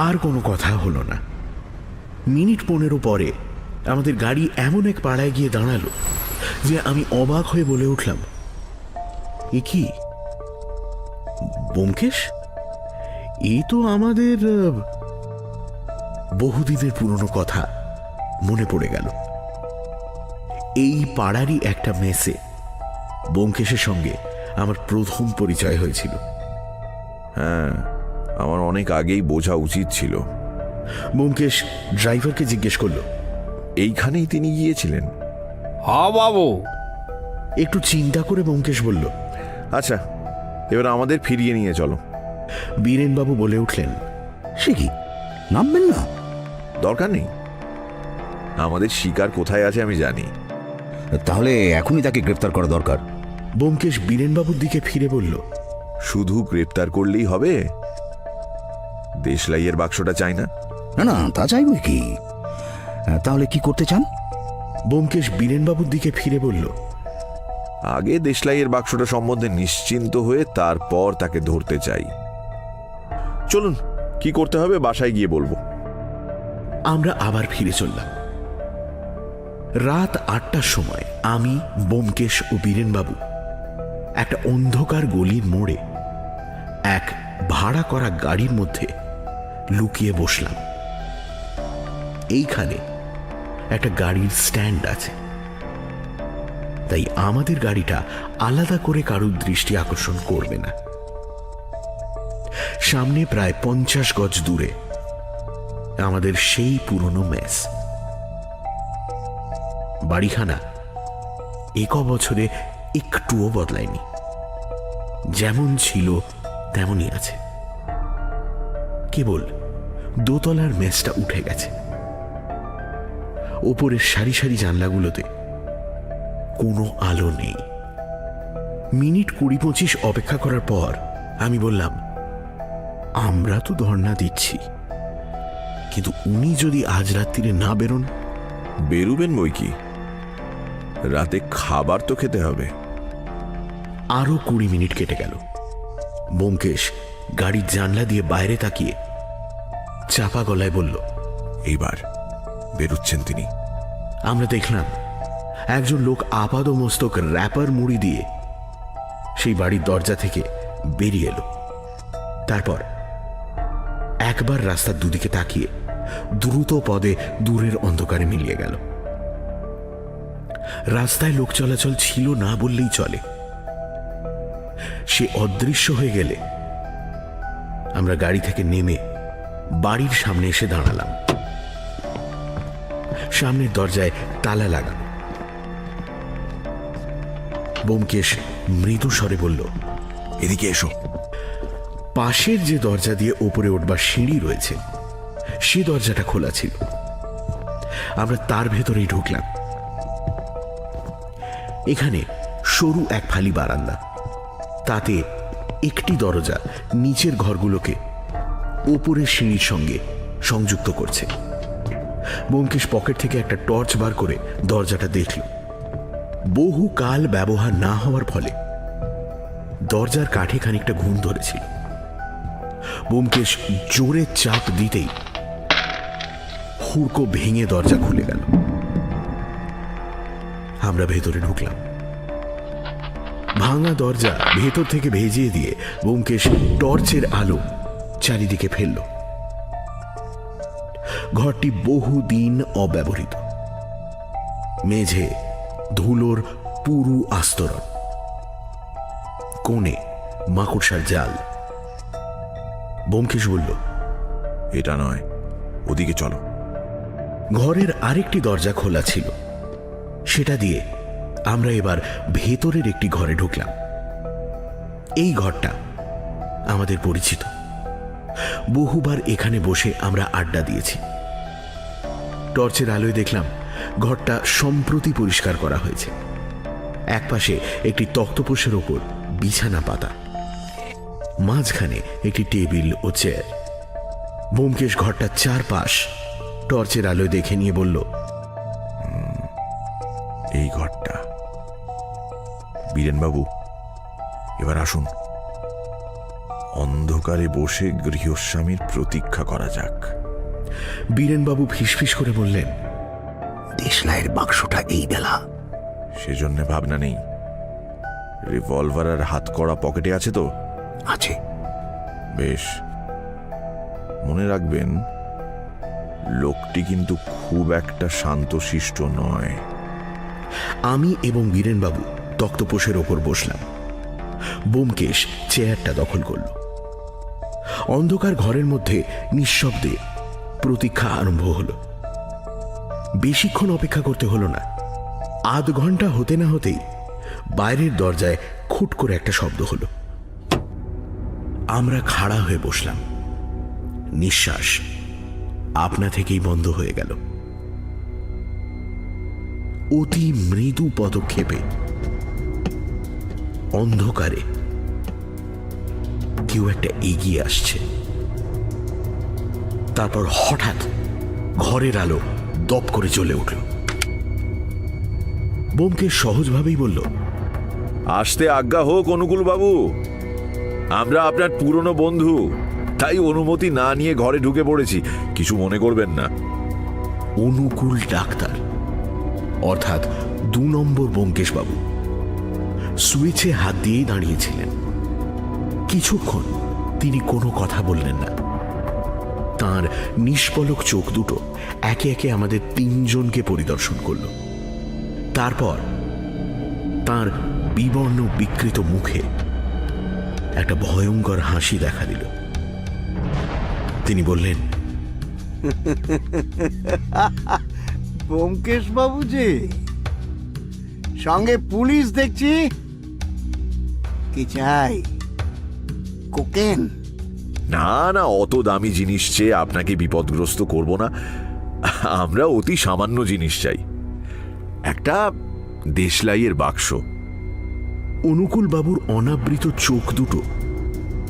আর কোনো কথা হলো না। মিনিট 15 পরে আমাদের গাড়ি এমন এক পাড়ায় গিয়ে দাঁড়ালো যে আমি অবাক হয়ে বলে উঠলাম, এ কি ব্যোমকেশ? এই তো আমাদের বহুদিনের পুরনো কথা মনে পড়ে গেল। এই পাড়ারই একটা মেসে ব্যোমকেশের সঙ্গে আমার প্রথম পরিচয় হয়েছিল। হ্যাঁ, আমার অনেক আগেই বোঝা উচিত ছিল। ব্যোমকেশ ড্রাইভারকে জিজ্ঞেস করল, এইখানেই তিনি গিয়েছিলেন? হ্যাঁ বাবু। একটু চিন্তা করে ব্যোমকেশ বলল, আচ্ছা, এবার আমাদের ফিরিয়ে নিয়ে চলো। বীরেনবাবু বলে উঠলেন, সে কি, নামবেন না? দরকার নেই, আমাদের শিকার কোথায় আছে আমি জানি। তাহলে এখনই তাকে গ্রেফতার করা দরকার। ব্যোমকেশ বীরেনবাবুর দিকে ফিরে বলল, শুধু গ্রেপ্তার করলেই হবে? দেশলাইয়ের বাক্সটা চাই না? না না, তা চাইবে কি? তাহলে কি করতে চান? ব্যোমকেশ বীরেনবাবুর দিকে ফিরে বলল, আগে দেশলাইয়ের বাক্সটা সম্বন্ধে নিশ্চিন্ত হয়ে তারপর তাকে ধরতে চাই। চলুন, কি করতে হবে বাসায় গিয়ে বলবো। আমরা আবার ফিরে চললাম। রাত 8টার সময় আমি, ব্যোমকেশ ও বীরেনবাবু একটা অন্ধকার গলির মোড়ে এক ভাড়া করা গাড়ির মধ্যে লুকিয়ে বসলাম। এইখানে একটা গাড়ির স্ট্যান্ড আছে, তাই আমাদের গাড়িটা আলাদা করে কারুর দৃষ্টি আকর্ষণ করবে না। সামনে প্রায় 50 গজ দূরে আমাদের সেই পুরনো মেস। বাড়িখানা 1 বছরে একটুও বদলায়নি, যেমন ছিল তেমনই আছে। কেবল দোতলার মেসটা উঠে গেছে। ওপরের সারি সারি জানলাগুলোতে কোনো আলো নেই। মিনিট 20-25 অপেক্ষা করার পর আমি বললাম, আমরা তো ধর্ণা দিচ্ছি, কিন্তু উনি যদি আজ রাত্রিরে না বেরোন? বেরুবেন বই কি, রাতে খাবার তো খেতে হবে। আরো 20 মিনিট কেটে গেল। ব্যোমকেশ গাড়ির জানলা দিয়ে বাইরে তাকিয়ে চাপা গলায় বলল, এইবার বেরুচ্ছেন তিনি। আমরা দেখলাম একজন লোক আপাদমস্তক র্যাপার মুড়ি দিয়ে সেই বাড়ির দরজা থেকে বেরিয়ে এলো। তারপর একবার রাস্তার দুদিকে তাকিয়ে দ্রুত পদে দূরের অন্ধকারে মিলিয়ে গেল। রাস্তায় লোক চলাচল ছিল না বললেই চলে। সে অদৃশ্য হয়ে গেলে আমরা গাড়ি থেকে নেমে বাড়ির সামনে এসে দাঁড়ালাম। সামনের দরজায় তালা লাগানো। ব্যোমকেশ মৃদু স্বরে বলল, এদিকে এসো। পাশের যে দরজা দিয়ে ওপরে উঠবার সিঁড়ি রয়েছে সে দরজাটা খোলা ছিল। আমরা তার ভেতরেই ঢুকলাম। এখানে সরু এক ফালি বারান্দা, তাতে একটি দরজা নিচের ঘরগুলোকে ওপরের সিঁড়ির সঙ্গে সংযুক্ত করছে। ব্যোমকেশ পকেট থেকে একটা টর্চ বার করে দরজাটা দেখল। বহু কাল ব্যবহার না হওয়ার ফলে দরজার কাঠে খানিকটা ঘুম ধরেছিল। ব্যোমকেশ জোরে চাপ দিতেই হুড়কো ভেঙে দরজা খুলে গেল। আমরা ভেতরে ঢুকলাম। ভাঙা দরজা ভেতর থেকে ভেজিয়ে দিয়ে ব্যোমকেশ টর্চের আলো চারিদিকে ফেলল। ঘরটি বহুদিন অব্যবহৃত। মেঝে ধুলোর পুরু আস্তরণ, কোণে মাকড়সার জাল। ব্যোমকেশ বলল, এটা নয়, ওদিকে চলো। ঘরের আরেকটি দরজা খোলা ছিল, সেটা দিয়ে আমরা এবার ভেতরের একটি ঘরে ঢুকলাম। এই ঘরটা আমাদের পরিচিত, বহুবার এখানে বসে আমরা আড্ডা দিয়েছি। টর্চের আলোয় দেখলাম ঘরটা সম্প্রতি পরিষ্কার করা হয়েছে। একপাশে একটি তক্তপোষের ওপর বিছানা পাতা, মাঝখানে একটি টেবিল ও চেয়ার। ব্যোমকেশ ঘরটার চারপাশ টর্চের আলোয় দেখে নিয়ে বলল, এই ঘরটা। বীরেনবাবু, এবার আসুন, অন্ধকারে বসে গৃহস্বামীর প্রতীক্ষা করা যাক। বীরেনবাবু ফিসফিস করে বললেন, দেশলাইয়ের বাক্সটা এই বেলা? সেজন্য ভাবনা নেই। রিভলভার আর হাতকড়া পকেটে আছে তো? আছে। বেশ, মনে রাখবেন লোকটি কিন্তু খুব একটা শান্তশিষ্ট নয়। আমি এবং বীরেনবাবু তক্তপোষের ওপর বসলাম। ব্যোমকেশ চেয়ারটা দখল করল। অন্ধকার ঘরের মধ্যে নিঃশব্দে প্রতীক্ষা আরম্ভ হল। বেশিক্ষণ অপেক্ষা করতে হলো না। আধ ঘন্টা হতে না হতেই বাইরের দরজায় খুট করে একটা শব্দ হলো। আমরা খাড়া হয়ে বসলাম। নিঃশ্বাস আপনা থেকেই বন্ধ হয়ে গেল। অতি মৃদু পদক্ষেপে অন্ধকারে কেউ একটা এগিয়ে আসছে। তারপর হঠাৎ ঘরের আলো দপ করে জ্বলে উঠল। ব্যোমকেশ সহজভাবেই বলল, আসতে আজ্ঞা হোক অনুকূল বাবু, আমরা আপনার পুরনো বন্ধু, তাই অনুমতি না নিয়ে ঘরে ঢুকে পড়েছি, কিছু মনে করবেন না। অনুকূল ডাক্তার, অর্থাৎ 2 নম্বর ব্যোমকেশ বাবু সুইচে হাত দিয়েই দাঁড়িয়েছিলেন। কিছুক্ষণ তিনি কোনো কথা বললেন না। তার নিষ্পলক চোখ দুটো একে একে আমাদের 3 জনকে পরিদর্শন করল। তারপর তার বিবর্ণ বিকৃত মুখে একটা ভয়ঙ্কর হাসি দেখা দিল। তিনি বললেন, ব্যোমকেশ বাবু যে, সঙ্গে পুলিশ দেখছি, কি চাই? কোকেন? না না, অত দামি জিনিস চেয়ে আপনাকে বিপদগ্রস্ত করব না। আমরা অতি সামান্য জিনিস চাই, একটা দেশলাইয়ের বাক্স। অনুকূল বাবুর অনাবৃত চোখ দুটো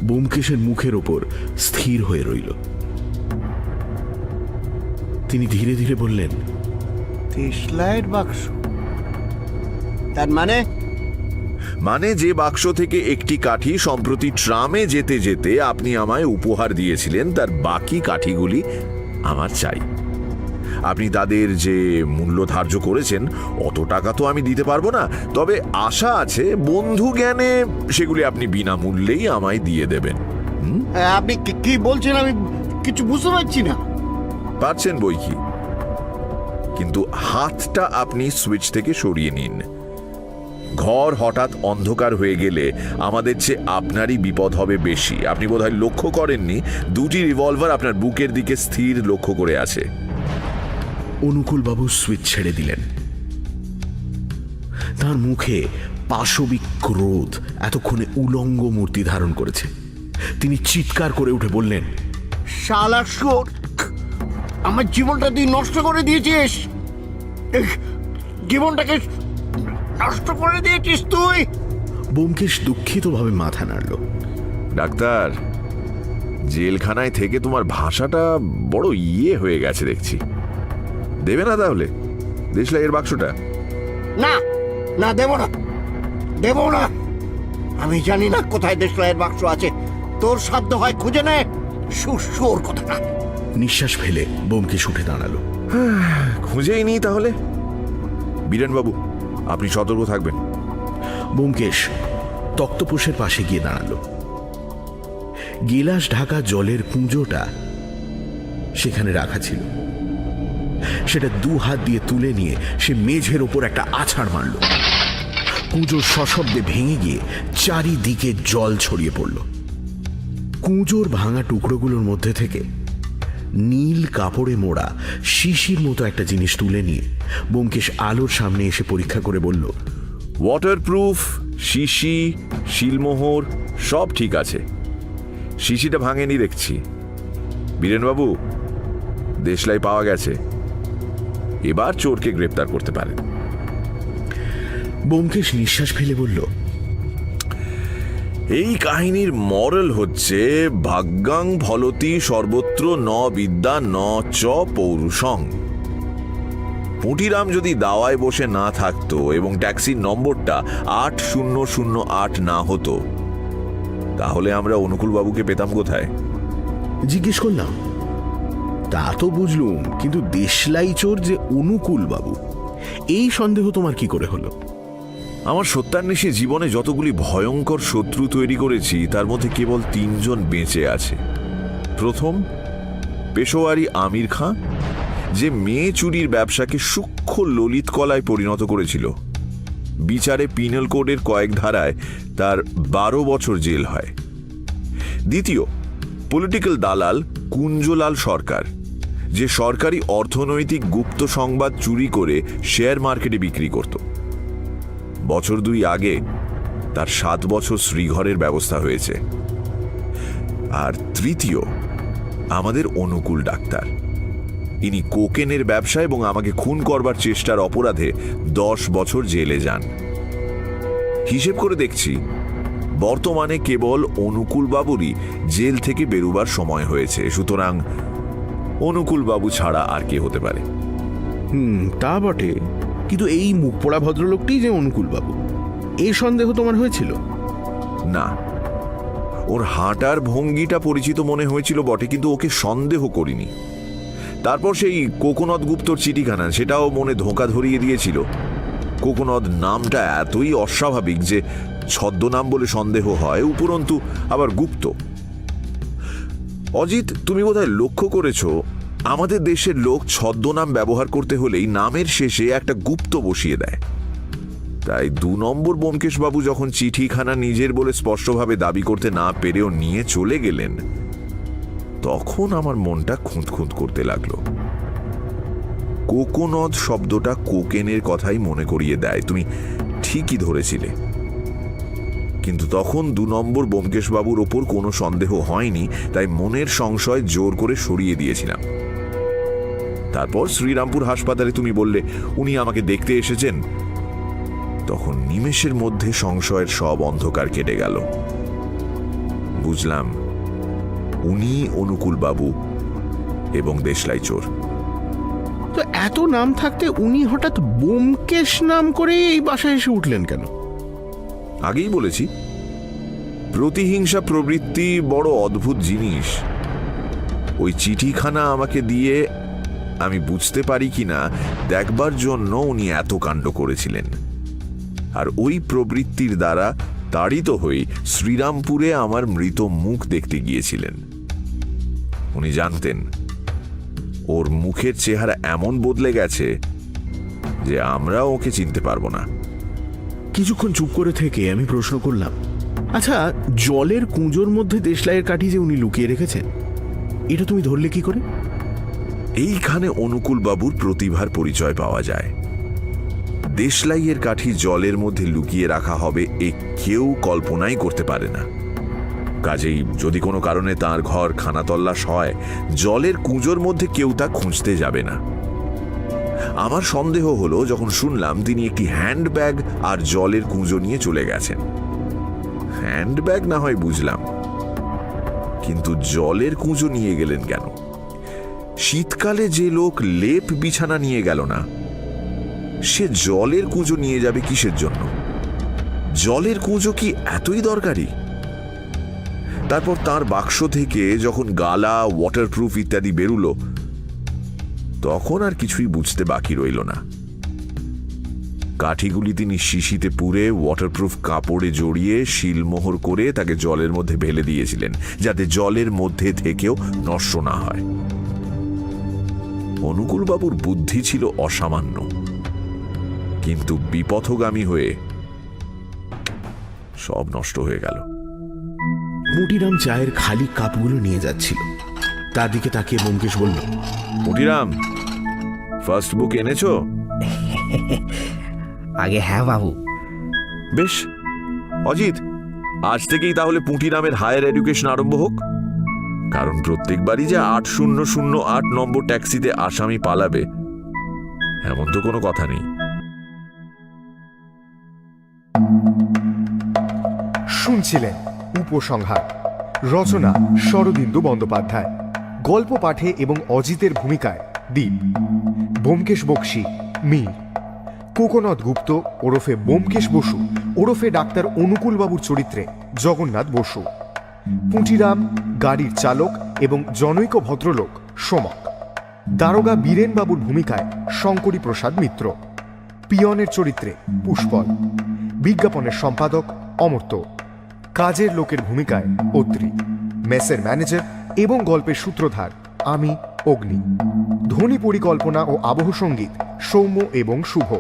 ব্যোমকেশের মুখের ওপর স্থির হয়ে রইল। তিনি ধীরে ধীরে বললেন, দেশলাইয়ের বাক্স? তার মানে? মানে যে বাক্স থেকে একটি কাঠি সম্প্রতি ট্রামে যেতে যেতে আপনি আমায় উপহার দিয়েছিলেন, তার বাকি কাঠিগুলি আমার চাই। আপনি তাদের যে মূল্য ধার্য করেছেন অত টাকা তো আমি দিতে পারবো না, তবে আশা আছে বন্ধু জ্ঞানে সেগুলি আপনি বিনামূল্যেই আমায় দিয়ে দেবেন। আপনি কি বলছেন? আমি কিছু বুঝতে পারছি না। পারছেন বই কি, কিন্তু হাতটা আপনি সুইচ থেকে সরিয়ে নিন। ঘর হঠাৎ অন্ধকার হয়ে গেলে আমাদের চেয়ে আপনারই বিপদ হবে বেশি। আপনি বোধহয় লক্ষ্য করেননি, 2টি রিভলভার আপনার বুকের দিকে স্থির লক্ষ্য করে আছে। অনুকূল বাবু সুইচ ছেড়ে দিলেন। তার মুখে পাশবিক ক্রোধ এতক্ষণে উলঙ্গ মূর্তি ধারণ করেছে। তিনি চিৎকার করে উঠে বললেন, শালা শুয়োর, আমার জীবনটা তুই নষ্ট করে দিয়েছিস। জীবনটাকে নষ্ট করে দিয়েছিস তুই। ব্যোমকেশ দুঃখিতভাবে মাথা নাড়ল। ডাক্তার, জেলখানায় থেকে তোমার ভাষাটা বড় হয়ে গেছে দেখছি। দেবে না তাহলে দেশলাইয়ের বাক্সটা? না না, দেব না, দেব না। আমি জানি না কোথায় দেশলাইয়ের বাক্স আছে। তোর সাধ্য হয় খুঁজে নে। সুর কথাটা। নিঃশ্বাস ফেলে ব্যোমকেশ উঠে দাঁড়ালো। খুঁজেই নি তাহলে। বীরেনবাবু, আপনি সতর্ক থাকবেন। ব্যোমকেশ তক্তপোষের পাশে গিয়ে দাঁড়ালো। গিলাস ঢাকা জলের কুঁজোটা সেখানে রাখা ছিল। সেটা 2 হাত দিয়ে তুলে নিয়ে সে মেঝের ওপর একটা আছাড় মারল। কুঁজো সশব্দে ভেঙে গিয়ে চারিদিকে জল ছড়িয়ে পড়ল। কুঁজোর ভাঙা টুকরোগুলোর মধ্যে থেকে নীল কাপড়ে মোড়া শিশির মতো একটা জিনিস তুলে নিয়ে ব্যোমকেশ আলোর সামনে এসে পরীক্ষা করে বলল, ওয়াটারপ্রুফ, শিশি, শিলমোহর সব ঠিক আছে। শিশিটা ভাঙেনি দেখছি। বীরেনবাবু, দেশলাই পাওয়া গেছে, এবার চোরকে গ্রেপ্তার করতে পারেন। ব্যোমকেশ নিঃশ্বাস ফেলে বলল, এই কাহিনীর মরাল হচ্ছে ভাগ্যাং ফলতি সর্বত্র ন বিদ্যা ন চ পৌরুষং। পুঁটিরাম যদি দাওয়ায় বসে না থাকতো এবং ট্যাক্সির নম্বরটা 8008 না হতো, তাহলে আমরা অনুকূলবাবুকে পেতাম কোথায়? জিজ্ঞেস করলাম, তা তো বুঝলুম, কিন্তু দেশলাই চোর যে অনুকূল বাবু, এই সন্দেহ তোমার কি করে হলো? আমার সত্যান্বেষী জীবনে যতগুলি ভয়ঙ্কর শত্রু তৈরি করেছি তার মধ্যে কেবল 3 জন বেঁচে আছে। প্রথম, পেশোয়ারি আমির খাঁ, যে মেয়ে চুরির ব্যবসাকে সূক্ষ্ম ললিত কলায় পরিণত করেছিল। বিচারে পিনাল কোডের কয়েক ধারায় তার 12 বছর জেল হয়। দ্বিতীয়, পলিটিক্যাল দালাল কুঞ্জলাল সরকার, যে সরকারি অর্থনৈতিক গুপ্ত সংবাদ চুরি করে শেয়ার মার্কেটে বিক্রি করত। বছর 2 আগে তার 7 বছর শ্রীঘরের ব্যবস্থা হয়েছে। আর তৃতীয়, আমাদের অনুকূল ডাক্তার, ইনি কোকেনের ব্যবসা এবং আমাকে খুন করবার চেষ্টার অপরাধে 10 বছর জেলে যান। হিসেব করে দেখছি বর্তমানে কেবল অনুকূলবাবুরই জেল থেকে বেরোবার সময় হয়েছে। সুতরাং অনুকূলবাবু ছাড়া আর কে হতে পারে? তা বটে, কিন্তু এই মুখ পোড়া ভদ্রলোকটি যে অনুকূল বাবু, এই সন্দেহ তোমার হয়েছিল? না, ওর হাঁটার ভঙ্গিটা পরিচিত মনে হয়েছিল বটে, কিন্তু ওকে সন্দেহ করিনি। তারপর সেই কোকোনদ গুপ্তর চিঠিখানা, সেটাও মনে ধোঁকা ধরিয়ে দিয়েছিল। কোকোনদ নামটা এতই অস্বাভাবিক যে ছদ্মনাম বলে সন্দেহ হয়, উপরন্তু আবার গুপ্ত। অজিত, তুমি বোধহয় লক্ষ্য করেছো, আমাদের দেশের লোক ছদ্মনাম ব্যবহার করতে হলেই নামের শেষে একটা গুপ্ত বসিয়ে দেয়। তাই 2 নম্বর ব্যোমকেশবাবু যখন চিঠিখানা নিজের বলে স্পষ্টভাবে দাবি করতে না পেরেও নিয়ে চলে গেলেন, তখন আমার মনটা খুঁতখুঁত করতে লাগলো। কোকোনদ শব্দটা কোকেনের কথাই মনে করিয়ে দেয়। তুমি ঠিকই ধরেছিলে, কিন্তু তখন 2 নম্বর ব্যোমকেশবাবুর ওপর কোনো সন্দেহ হয়নি, তাই মনের সংশয় জোর করে সরিয়ে দিয়েছিলাম। তারপর শ্রীরামপুর হাসপাতালে তুমি বললে উনি আমাকে দেখতে এসেছেন, তখন নিমেষের মধ্যে সংশয়ের সব অন্ধকার কেটে গেল। বুঝলাম উনি অনুকূলবাবু এবং দেশলাই চোর। তো এত নাম থাকতে উনি হঠাৎ ব্যোমকেশ নাম করে এই বাসায় এসে উঠলেন কেন? আগেই বলেছি, প্রতিহিংসা প্রবৃত্তি বড় অদ্ভুত জিনিস। ওই চিঠিখানা আমাকে দিয়ে আমি বুঝতে পারি কিনা দেখবার জন্য উনি এত কাণ্ড করেছিলেন, আর ওই প্রবৃত্তির দ্বারা তাড়িত হয়ে শ্রীরামপুরে আমার মৃত মুখ দেখতে গিয়েছিলেন। উনি জানতেন ওর মুখের চেহারা এমন বদলে গেছে যে আমরা ওকে চিনতে পারবো না। কিছুক্ষণ চুপ করে থেকে আমি প্রশ্ন করলাম, আচ্ছা, জলের কুঁজোর মধ্যে দেশলাইয়ের কাঠি যে উনি লুকিয়ে রেখেছেন, এটা তুমি ধরলে কি করে? এইখানে অনুকূলবাবুর প্রতিভার পরিচয় পাওয়া যায়। দেশলাইয়ের কাঠি জলের মধ্যে লুকিয়ে রাখা হবে এ কেউ কল্পনাই করতে পারে না। কাজেই যদি কোনো কারণে তার ঘর খানাতল্লাশ হয়, জলের কুঁজোর মধ্যে কেউ তা খুঁজতে যাবে না। আমার সন্দেহ হলো যখন শুনলাম তিনি একটি হ্যান্ডব্যাগ আর জলের কুঁজো নিয়ে চলে গেছেন। হ্যান্ডব্যাগ না হয় বুঝলাম, কিন্তু জলের কুঁজো নিয়ে গেলেন কেন? শীতকালে যে লোক লেপ বিছানা নিয়ে গেল না, সে জলের কুঁজো নিয়ে যাবে কিসের জন্য? জলের কুঁজো কি এতই দরকারি? তারপর তার বাক্স থেকে যখন গালা, ওয়াটারপ্রুফ ইত্যাদি বেরুলো, তখন আর কিছুই বুঝতে বাকি রইল না। কাঠিগুলি তিনি শিশিতে পুরে ওয়াটারপ্রুফ কাপড়ে জড়িয়ে শিলমোহর করে তাকে জলের মধ্যে ফেলে দিয়েছিলেন, যাতে জলের মধ্যে থেকেও নষ্ট না হয়। অনুকূলবাবুর বুদ্ধি ছিল অসামান্য, কিন্তু বিপথগামী হয়ে সব নষ্ট হয়ে গেল। মুটিরাম চায়ের খালি কাপগুলো নিয়ে যাচ্ছিল, তার দিকে তাকিয়ে ব্যোমকেশ বলল, মুটিরাম, ফার্স্ট বুক এনেছো? আগে হ্যাঁ বাবু। বেশ, অজিত, আজ থেকেই তাহলে পুঁটিরামের হায়ার এডুকেশন আরম্ভ হোক। কারণ প্রত্যেকবারই যে 8008 নম্বর ট্যাক্সিতে আসামি পালাবে এমন তো কোনো কথা নেই। শুনছিলেন উপসংহার, রচনা শরদিন্দু বন্দ্যোপাধ্যায়, গল্প পাঠে এবং অজিতের ভূমিকায় দীপ, ব্যোমকেশ বক্সী মীর, কোকোনদ গুপ্ত ওরফে ব্যোমকেশ বসু ওরফে ডাক্তার অনুকূলবাবুর চরিত্রে জগন্নাথ বসু, পুঁটিরাম গাড়ির চালক এবং জনৈক ভদ্রলোক সোমক, দারোগা বীরেনবাবুর ভূমিকায় শঙ্করী প্রসাদ মিত্র, পিয়নের চরিত্রে পুষ্পল, বিজ্ঞাপনের সম্পাদক অমর্ত্য, কাজের লোকের ভূমিকায় অত্রি, মেসের ম্যানেজার এবং গল্পের সূত্রধার আমি অগ্নি, ধ্বনি পরিকল্পনা ও আবহ সঙ্গীত সৌম্য এবং শুভ,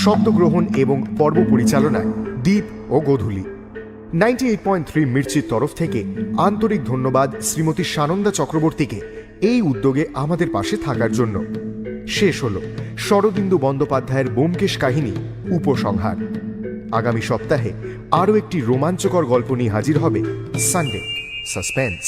শব্দগ্রহণ এবং পর্ব পরিচালনায় দীপ ও গোধূলি। 98.3 মির্চির তরফ থেকে আন্তরিক ধন্যবাদ শ্রীমতী সানন্দা চক্রবর্তীকে এই উদ্যোগে আমাদের পাশে থাকার জন্য। শেষ হল শরদিন্দু বন্দ্যোপাধ্যায়ের ব্যোমকেশ কাহিনী উপসংহার। আগামী সপ্তাহে আরও একটি রোমাঞ্চকর গল্প নিয়ে হাজির হবে সানডে সাসপেন্স।